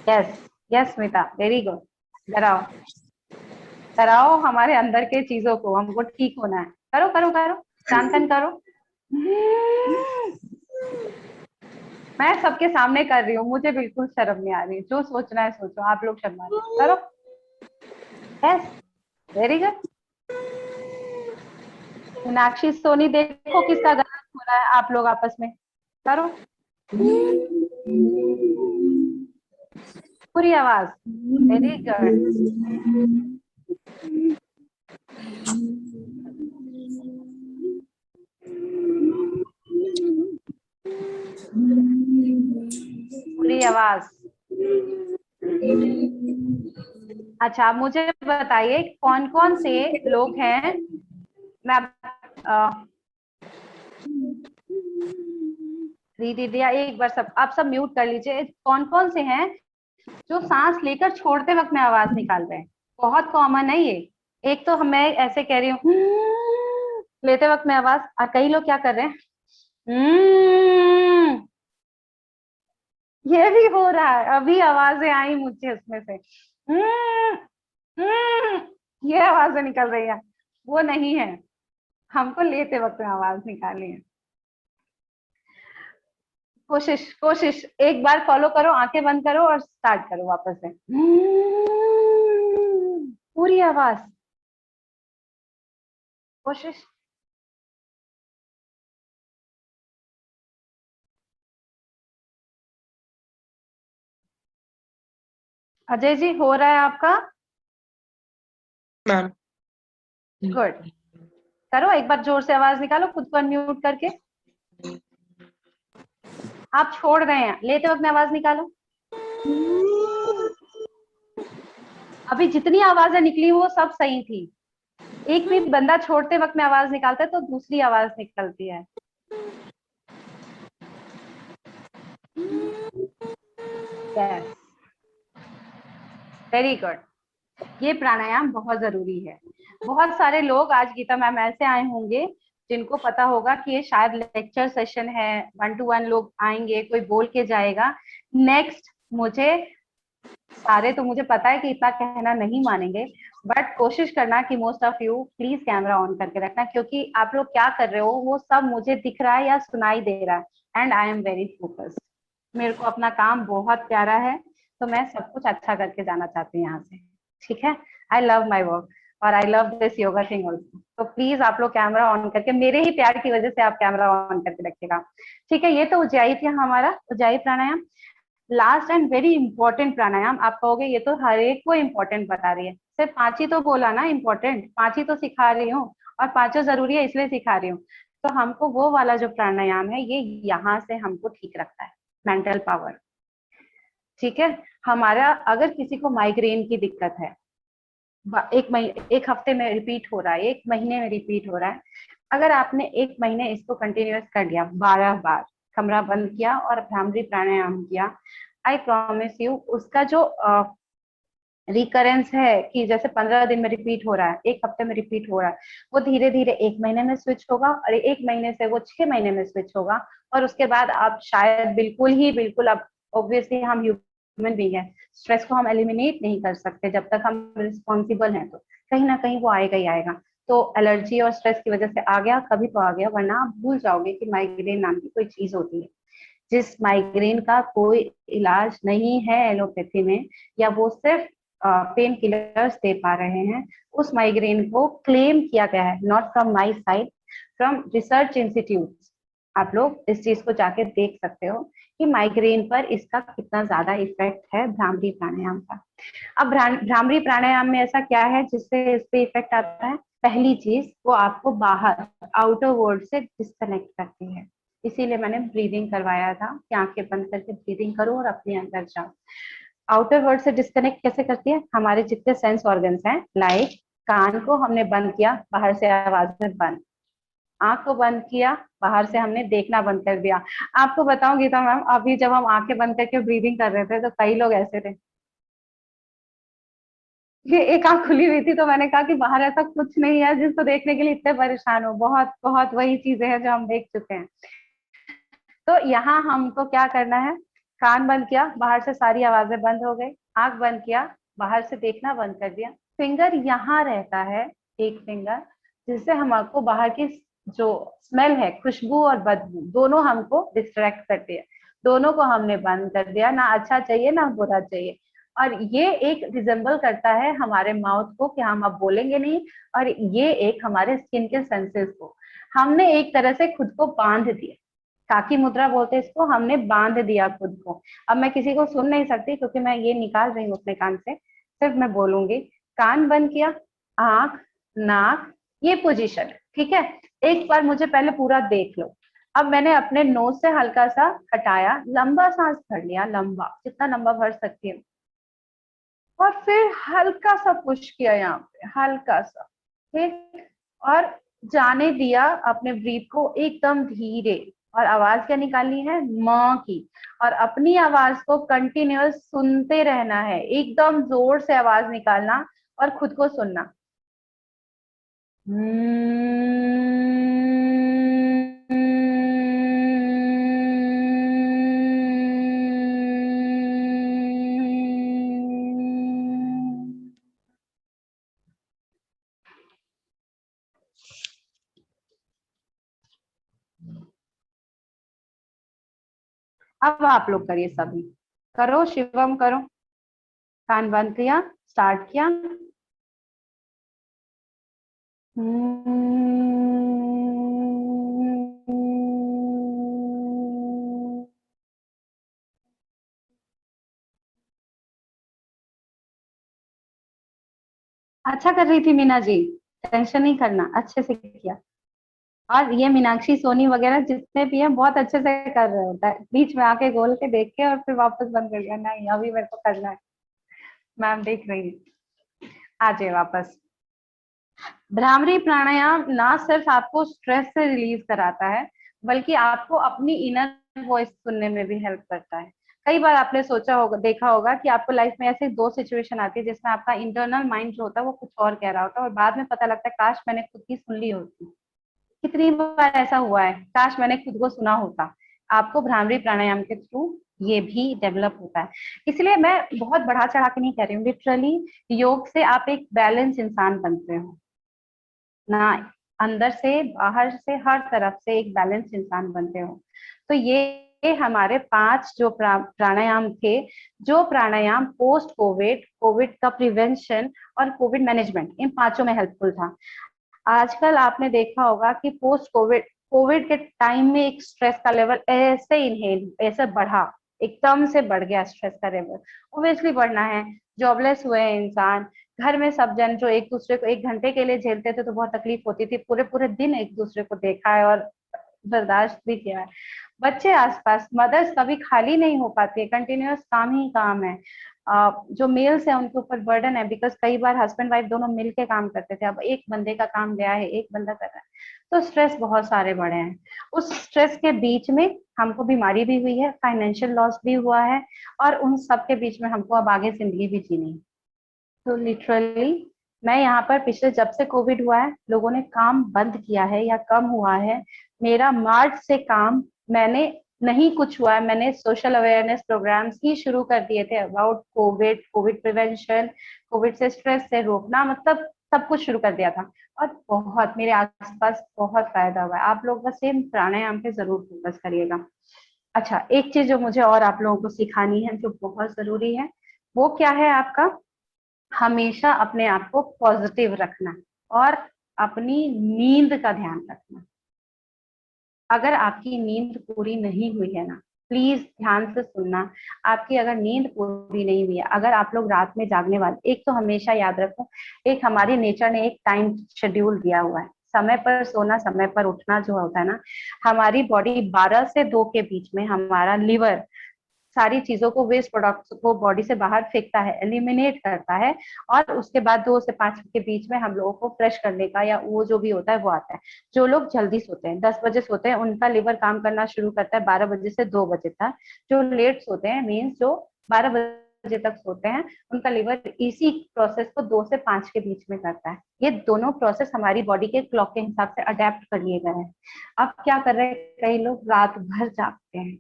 Yes, yes Smita, very good. डराओ, डराओ हमारे अंदर के चीजों को, हमको ठीक होना है। करो करो करो, शांतन करो। मैं सबके सामने कर रही हूँ, मुझे बिल्कुल शर्म नहीं आ रही, जो सोचना है सोचो, आप लोग शर्मा रहे करो। Yes, very good. Meenakshi, Soni, देखो किसका गलत हो रहा है, आप लोग आपस में करो पूरी आवाज। Very good. पूरी आवाज। अच्छा, आप मुझे बताइए कौन कौन से लोग हैं। मैं दीदी एक बार सब आप सब म्यूट कर लीजिए। कौन कौन से हैं जो सांस लेकर छोड़ते वक्त में आवाज निकाल रहे हैं? बहुत कॉमन है ये। एक तो मैं ऐसे कह रही हूँ लेते वक्त में आवाज, और कई लोग क्या कर रहे हैं ये भी हो रहा है। अभी आवाजें आई मुझे उसमें से ये आवाजें निकल रही है, वो नहीं है। हमको लेते वक्त में आवाज निकालनी है। कोशिश कोशिश एक बार फॉलो करो, आंखें बंद करो और स्टार्ट करो वापस से। पूरी आवाज, कोशिश। अजय जी हो रहा है आपका? Ma'am good. करो एक बार, जोर से आवाज निकालो खुद को अनम्यूट करके। आप छोड़ रहे हैं, लेते वक्त में आवाज निकालो। अभी जितनी आवाजें निकली वो सब सही थी। एक भी बंदा छोड़ते वक्त में आवाज निकालता है तो दूसरी आवाज निकलती है। Yes, very good. ये प्राणायाम बहुत जरूरी है। बहुत सारे लोग आज गीता मैम ऐसे आए होंगे जिनको पता होगा कि ये शायद लेक्चर सेशन है, 1 to 1 लोग आएंगे, कोई बोल के जाएगा। नेक्स्ट मुझे सारे तो मुझे पता है कि इतना कहना नहीं मानेंगे, बट कोशिश करना कि most of you please camera on करके रखना, क्योंकि आप लोग क्या कर रहे हो वो सब मुझे दिख रहा है या सुनाई दे रहा है, and I am very focused. मेरे को अपना काम बहुत प्यारा है, तो मैं सब कुछ अच्छा करके जाना चाहती हूँ यहाँ से। ठीक है, आई लव माई वर्क और I love this yoga thing also. तो प्लीज आप लोग कैमरा ऑन करके, मेरे ही प्यार की वजह से आप कैमरा ऑन करके रखिएगा। ठीक है, ये तो उज्जाई थी हमारा, उज्जाई प्राणायाम। लास्ट एंड वेरी इंपॉर्टेंट प्राणायाम, आप कहोगे ये तो हर एक को इंपॉर्टेंट बता रही है, सिर्फ 5 ही तो बोला ना इंपॉर्टेंट, 5 ही तो सिखा रही हूँ, और 5 जरूरी है इसलिए सिखा रही हूँ। तो हमको वो वाला जो प्राणायाम है ये यहाँ से हमको ठीक रखता है, मेंटल पावर। ठीक है, हमारा अगर किसी को माइग्रेन की दिक्कत है, एक हफ्ते में रिपीट हो रहा है, 1 महीने में रिपीट हो रहा है, अगर आपने 1 महीने इसको कंटिन्यूअस कर लिया, 12 बार कमरा बंद किया और भ्रामरी प्राणायाम किया, आई प्रॉमिस यू उसका जो रिकरेंस है कि जैसे 15 दिन में रिपीट हो रहा है, 1 हफ्ते में रिपीट हो रहा है, वो धीरे धीरे 1 महीने में स्विच होगा, और 1 महीने से वो 6 महीने में स्विच होगा, और उसके बाद आप शायद बिल्कुल ही बिल्कुल, अब ऑब्वियसली हम ह्यूमन बीइंग है, स्ट्रेस को हम एलिमिनेट नहीं कर सकते जब तक हम रिस्पॉन्सिबल हैं, तो कहीं ना कहीं वो आएगा ही आएगा। तो एलर्जी और स्ट्रेस की वजह से आ गया, कभी तो आ गया, वरना आप भूल जाओगे कि माइग्रेन नाम की कोई चीज होती है। जिस माइग्रेन का कोई इलाज नहीं है एलोपैथी में, या वो सिर्फ पेन किलर्स दे पा रहे हैं, उस माइग्रेन को क्लेम किया गया है, not from my side, from research institute. आप लोग इस चीज को जाके देख सकते हो कि माइग्रेन पर इसका कितना ज्यादा इफेक्ट है भ्रामरी प्राणायाम का। अब भ्रामरी प्राणायाम में ऐसा क्या है जिससे इस पे इफेक्ट आता है? पहली चीज, वो आपको बाहर आउटर वर्ल्ड से डिस्कनेक्ट करती है, इसीलिए मैंने ब्रीदिंग करवाया था कि आंखें बंद करके ब्रीदिंग करो और अपने अंदर जाओ। आउटर वर्ल्ड से डिस्कनेक्ट कैसे करती है? हमारे जितने सेंस ऑर्गन्स हैं, लाइक कान को हमने बंद किया, बाहर से आवाजें बंद, आंख को बंद किया, बाहर से हमने देखना बंद कर दिया। आपको बताऊं गीता मैम, अभी जब हम आंखें बंद करके ब्रीदिंग कर रहे थे तो कई लोग ऐसे थे, ये एक आंख खुली हुई थी, तो मैंने कहा कि बाहर ऐसा कुछ नहीं है जिसको देखने के लिए इतने परेशान हो, बहुत बहुत वही चीजें हैं जो हम देख चुके हैं। तो यहाँ हमको क्या करना है? कान बंद किया, बाहर से सारी आवाजें बंद हो गई, आंख बंद किया, बाहर से देखना बंद कर दिया, फिंगर यहाँ रहता है, एक फिंगर, जिससे हमको बाहर की जो स्मेल है, खुशबू और बदबू, दोनों हमको डिस्ट्रैक्ट करती है, दोनों को हमने बंद कर दिया, ना अच्छा चाहिए ना बुरा चाहिए। और ये एक रिजेंबल करता है हमारे माउथ को कि हम अब बोलेंगे नहीं, और ये एक हमारे स्किन के सेंसेस को हमने एक तरह से खुद को बांध दिया, काकी मुद्रा बोलते हैं इसको, हमने बांध दिया खुद को। अब मैं किसी को सुन नहीं सकती क्योंकि मैं ये निकाल रही हूँ अपने कान से, सिर्फ मैं बोलूंगी, कान बंद किया, आंख, नाक, ये पोजीशन, ठीक है। एक बार मुझे पहले पूरा देख लो। अब मैंने अपने नोज से हल्का सा हटाया, लंबा सांस भर लिया, लंबा, जितना लंबा भर सकती हूँ, और फिर हल्का सा पुश किया यहाँ पे, हल्का सा, ठीक, और जाने दिया अपने ब्रीथ को एकदम धीरे। और आवाज क्या निकालनी है, माँ की। और अपनी आवाज को कंटिन्यूअस सुनते रहना है, एकदम जोर से आवाज निकालना और खुद को सुनना। अब आप लोग करिए, सभी करो, शिवम करो। कान बंद किया, स्टार्ट किया। अच्छा कर रही थी मीना जी, टेंशन नहीं करना, अच्छे से किया। और ये मीनाक्षी सोनी वगैरह जितने भी हैं बहुत अच्छे से कर रहे होता है, बीच में आके गोल के देख के और फिर वापस बंद कर दिया, नहीं अभी मेरे को करना है। मैम देख रही है, आ जाए वापस। भ्रामरी प्राणायाम ना सिर्फ आपको स्ट्रेस से रिलीज कराता है, बल्कि आपको अपनी इनर वॉइस सुनने में भी हेल्प करता है। कई बार आपने सोचा होगा, देखा होगा कि आपको लाइफ में ऐसे दो सिचुएशन आती है जिसमें आपका इंटरनल माइंड जो होता है वो कुछ और कह रहा होता है, और बाद में पता लगता है काश मैंने खुद की सुन ली होती। कितनी बार ऐसा हुआ है, काश मैंने खुद को सुना होता। आपको भ्रामरी प्राणायाम के थ्रू ये भी डेवलप होता है। इसलिए मैं बहुत बढ़ा चढ़ा के नहीं कह रही हूँ, लिटरली योग से आप एक बैलेंस इंसान बनते हो ना, अंदर से बाहर से हर तरफ से एक बैलेंस इंसान बनते हो। तो ये हमारे 5 जो प्राणायाम थे, जो प्राणायाम पोस्ट कोविड, कोविड का प्रिवेंशन और कोविड मैनेजमेंट, इन पांचों में हेल्पफुल था। आजकल आपने देखा होगा कि पोस्ट कोविड, कोविड के टाइम में एक स्ट्रेस का लेवल ऐसे इनहेल ऐसे बढ़ा, एकदम से बढ़ गया स्ट्रेस का लेवल। ऑब्वियसली बढ़ना है, जॉबलेस हुए हैं इंसान, घर में सब जन जो एक दूसरे को 1 घंटे के लिए झेलते थे तो बहुत तकलीफ होती थी, पूरे पूरे दिन एक दूसरे को देखा है और बर्दाश्त भी किया है। बच्चे आसपास, मदर्स कभी खाली नहीं हो पाती है, कंटिन्यूअस काम ही काम है। जो मेल्स है उनके ऊपर बर्डन है, बिकॉज कई बार हस्बैंड वाइफ दोनों मिलके काम करते थे, अब एक बंदे का काम गया है, एक बंदा कर रहा है, तो स्ट्रेस बहुत सारे बढ़े हैं। उस स्ट्रेस के बीच में हमको बीमारी भी हुई है, फाइनेंशियल लॉस भी हुआ है, और उन सब के बीच में हमको अब आगे जिंदगी भी जीनी है। तो लिटरली मैं यहाँ पर पिछले, जब से कोविड हुआ है, लोगों ने काम बंद किया है या कम हुआ है। मेरा मार्च से काम, मैंने नहीं कुछ हुआ है, मैंने सोशल अवेयरनेस प्रोग्राम्स ही शुरू कर दिए थे about Covid, Covid prevention, Covid से स्ट्रेस से रोकना, मतलब सब कुछ शुरू कर दिया था। और बहुत मेरे आसपास बहुत फायदा हुआ है। आप लोग बस सेम प्राणायाम पे जरूर फोकस करिएगा। अच्छा, एक चीज जो मुझे और आप लोगों को सिखानी है जो बहुत जरूरी है, वो क्या है आपका, हमेशा अपने आप को पॉजिटिव रखना और अपनी नींद का ध्यान रखना। अगर आपकी नींद पूरी नहीं हुई है ना, प्लीज ध्यान से सुनना, आपकी अगर नींद पूरी नहीं हुई है, अगर आप लोग रात में जागने वाले, एक तो हमेशा याद रखो, एक हमारी नेचर ने एक टाइम शेड्यूल दिया हुआ है, समय पर सोना समय पर उठना जो होता है ना, हमारी बॉडी 12 से 2 के बीच में हमारा लिवर सारी चीजों को, वेस्ट प्रोडक्ट्स को बॉडी से बाहर फेंकता है, एलिमिनेट करता है। और उसके बाद 2 से 5 के बीच में हम लोगों को फ्रेश करने का या वो जो भी होता है वो आता है। जो लोग जल्दी सोते हैं, 10 बजे सोते हैं, उनका लिवर काम करना शुरू करता है 12 बजे से 2 बजे तक। जो लेट सोते हैं, मीन्स जो 12 बजे तक सोते हैं, उनका लिवर इसी प्रोसेस को 2 से 5 के बीच में करता है। ये दोनों प्रोसेस हमारी बॉडी के क्लॉक के हिसाब से अडेप्ट कर लिए गए हैं। अब क्या कर रहे हैं, कई लोग रात भर जागते हैं,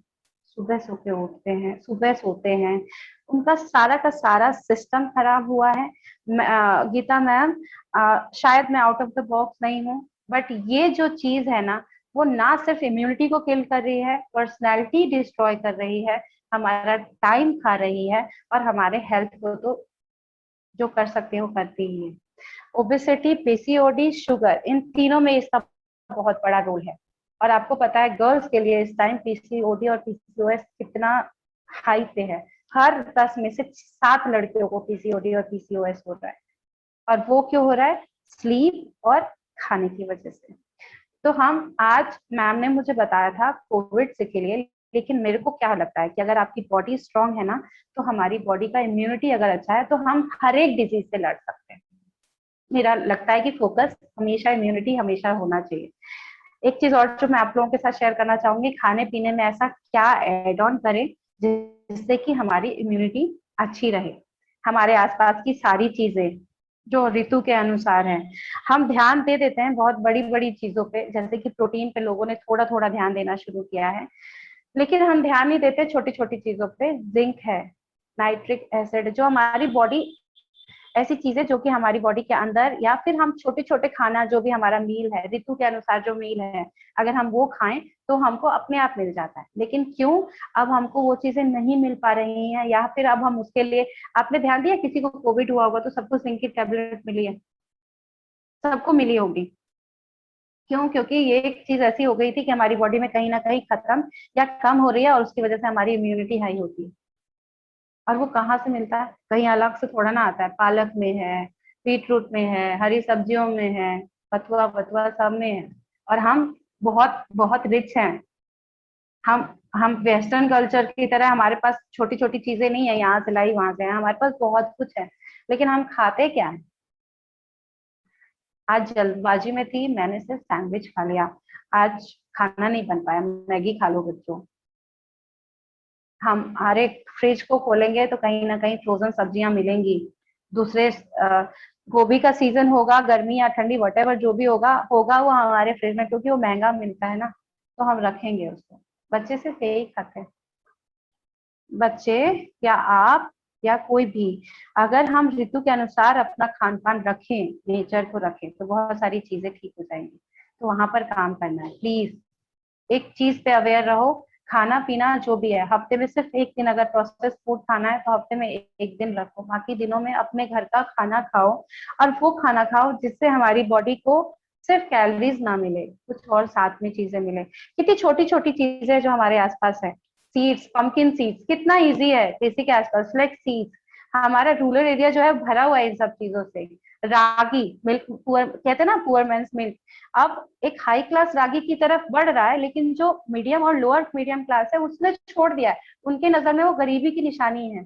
सुबह सो के उठते हैं, सुबह सोते हैं, उनका सारा का सारा सिस्टम खराब हुआ है। गीता मैम, शायद मैं आउट ऑफ द बॉक्स नहीं हूँ, बट ये जो चीज है ना, वो ना सिर्फ इम्यूनिटी को किल कर रही है, पर्सनैलिटी डिस्ट्रॉय कर रही है, हमारा टाइम खा रही है, और हमारे हेल्थ को तो जो कर सकते हो करती ही है। ओबेसिटी, पीसीओडी, शुगर, इन तीनों में इसका बहुत बड़ा रोल है। और आपको पता है गर्ल्स के लिए इस टाइम पीसीओडी और पीसीओएस कितना हाई पे है, हर 10 में से 7 लड़कियों को पीसीओडी और पीसीओएस हो रहा है। और वो क्यों हो रहा है, स्लीप और खाने की वजह से। तो हम आज, मैम ने मुझे बताया था कोविड से के लिए लेकिन मेरे को क्या लगता है कि अगर आपकी बॉडी स्ट्रांग है ना, तो हमारी बॉडी का इम्यूनिटी अगर अच्छा है तो हम हर एक डिजीज से लड़ सकते हैं। मेरा लगता है कि फोकस हमेशा इम्यूनिटी हमेशा होना चाहिए। एक चीज और जो मैं आप लोगों के साथ शेयर करना चाहूंगी, खाने पीने में ऐसा क्या एड ऑन करें जिससे कि हमारी इम्यूनिटी अच्छी रहे। हमारे आसपास की सारी चीजें जो ऋतु के अनुसार है, हम ध्यान दे देते हैं बहुत बड़ी बड़ी चीजों पे, जैसे कि प्रोटीन पे लोगों ने थोड़ा थोड़ा ध्यान देना शुरू किया है, लेकिन हम ध्यान नहीं देते छोटी छोटी चीजों पे। जिंक है, नाइट्रिक एसिड, जो हमारी बॉडी, ऐसी चीजें जो कि हमारी बॉडी के अंदर, या फिर हम छोटे छोटे खाना जो भी हमारा मील है ऋतु के अनुसार जो मील है, अगर हम वो खाएं तो हमको अपने आप मिल जाता है। लेकिन क्यों अब हमको वो चीजें नहीं मिल पा रही हैं, या फिर अब हम उसके लिए, आपने ध्यान दिया किसी को कोविड हुआ होगा तो सबको जिंक की टेबलेट मिली है, सबको मिली होगी। क्यों? क्योंकि ये एक चीज ऐसी हो गई थी कि हमारी बॉडी में कहीं ना कहीं खत्म या कम हो रही है, और उसकी वजह से हमारी इम्यूनिटी हाई होती है। और वो कहाँ से मिलता है? कहीं अलग से थोड़ा ना आता है। पालक में है, बीटरूट में है, हरी सब्जियों में है, बथुआ बथुआ सब में है। और हम बहुत बहुत रिच हैं। हम हम वेस्टर्न कल्चर की तरह हमारे पास छोटी छोटी चीजें नहीं है, यहाँ से लाई वहां से है, हमारे पास बहुत कुछ है, लेकिन हम खाते क्या है? आज जल्दबाजी में थी, मैंने सिर्फ सैंडविच खा लिया। आज खाना नहीं बन पाया, मैगी खा लो बच्चों। हम हर एक फ्रिज को खोलेंगे तो कहीं ना कहीं फ्रोजन सब्जियां मिलेंगी। दूसरे गोभी का सीजन होगा, गर्मी या ठंडी वटेवर जो भी होगा होगा वो हमारे फ्रिज में, क्योंकि वो महंगा मिलता है ना, तो हम रखेंगे उसको। बच्चे सिर्फ यही खाते हैं। बच्चे या आप या कोई भी, अगर हम ऋतु के अनुसार अपना खान पान रखें, नेचर को रखें, तो बहुत सारी चीजें ठीक हो जाएंगी। तो वहां पर काम करना है प्लीज। एक चीज पे अवेयर रहो, खाना पीना जो भी है, हफ्ते में सिर्फ एक दिन अगर प्रोसेस फूड खाना है तो हफ्ते में एक दिन रखो, बाकी दिनों में अपने घर का खाना खाओ। और वो खाना खाओ जिससे हमारी बॉडी को सिर्फ कैलोरीज ना मिले, कुछ और साथ में चीजें मिले। कितनी छोटी छोटी चीजें जो हमारे आसपास है, सीड्स, पंपकिन सीड्स, कितना इजी है किसी के आसपास, फ्लेक्स सीड्स। हमारा रूरल एरिया जो है भरा हुआ है इन सब चीजों से। रागी मिल्क, पुअर कहते हैं ना, पुअर मेंस मिल्क, अब एक हाई क्लास रागी की तरफ बढ़ रहा है, लेकिन जो मीडियम और लोअर मीडियम क्लास है उसने छोड़ दिया है। उनके नजर में वो गरीबी की निशानी है,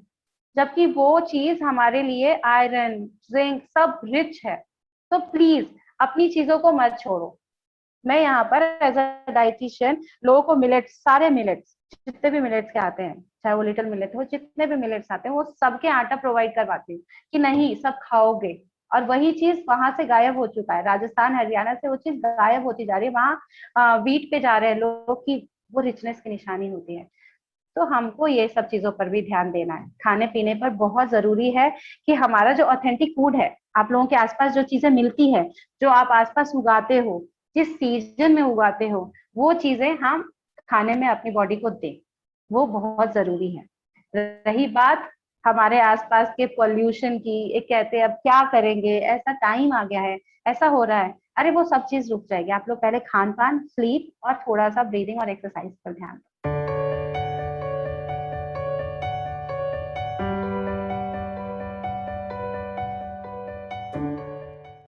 जबकि वो चीज हमारे लिए आयरन, जिंक सब रिच है। तो प्लीज अपनी चीजों को मत छोड़ो। मैं यहाँ पर एज अ डाइटिशियन लोगों को मिलेट्स, सारे मिलेट्स, जितने भी मिलेट्स के आते हैं, चाहे वो लिटिल मिलेट हो, जितने भी मिलेट्स आते हैं वो सबके आटा प्रोवाइड करवाती हूँ कि नहीं सब खाओगे। और वही चीज वहां से गायब हो चुका है, राजस्थान हरियाणा से वो चीज गायब होती जा रही है। वहाँ वीट पे जा रहे हैं लोग की वो रिचनेस की निशानी होती है। तो हमको ये सब चीजों पर भी ध्यान देना है। खाने पीने पर बहुत जरूरी है कि हमारा जो ऑथेंटिक फूड है, आप लोगों के आसपास जो चीजें मिलती है, जो आप आसपास उगाते हो, जिस सीजन में उगाते हो, वो चीजें हम खाने में अपनी बॉडी को दें, वो बहुत जरूरी है। रही बात हमारे आसपास के पोल्यूशन की, एक कहते हैं अब क्या करेंगे, ऐसा टाइम आ गया है, ऐसा हो रहा है, अरे वो सब चीज रुक जाएगी। आप लोग पहले खान पान, स्लीप और थोड़ा सा ब्रीदिंग और एक्सरसाइज पर ध्यान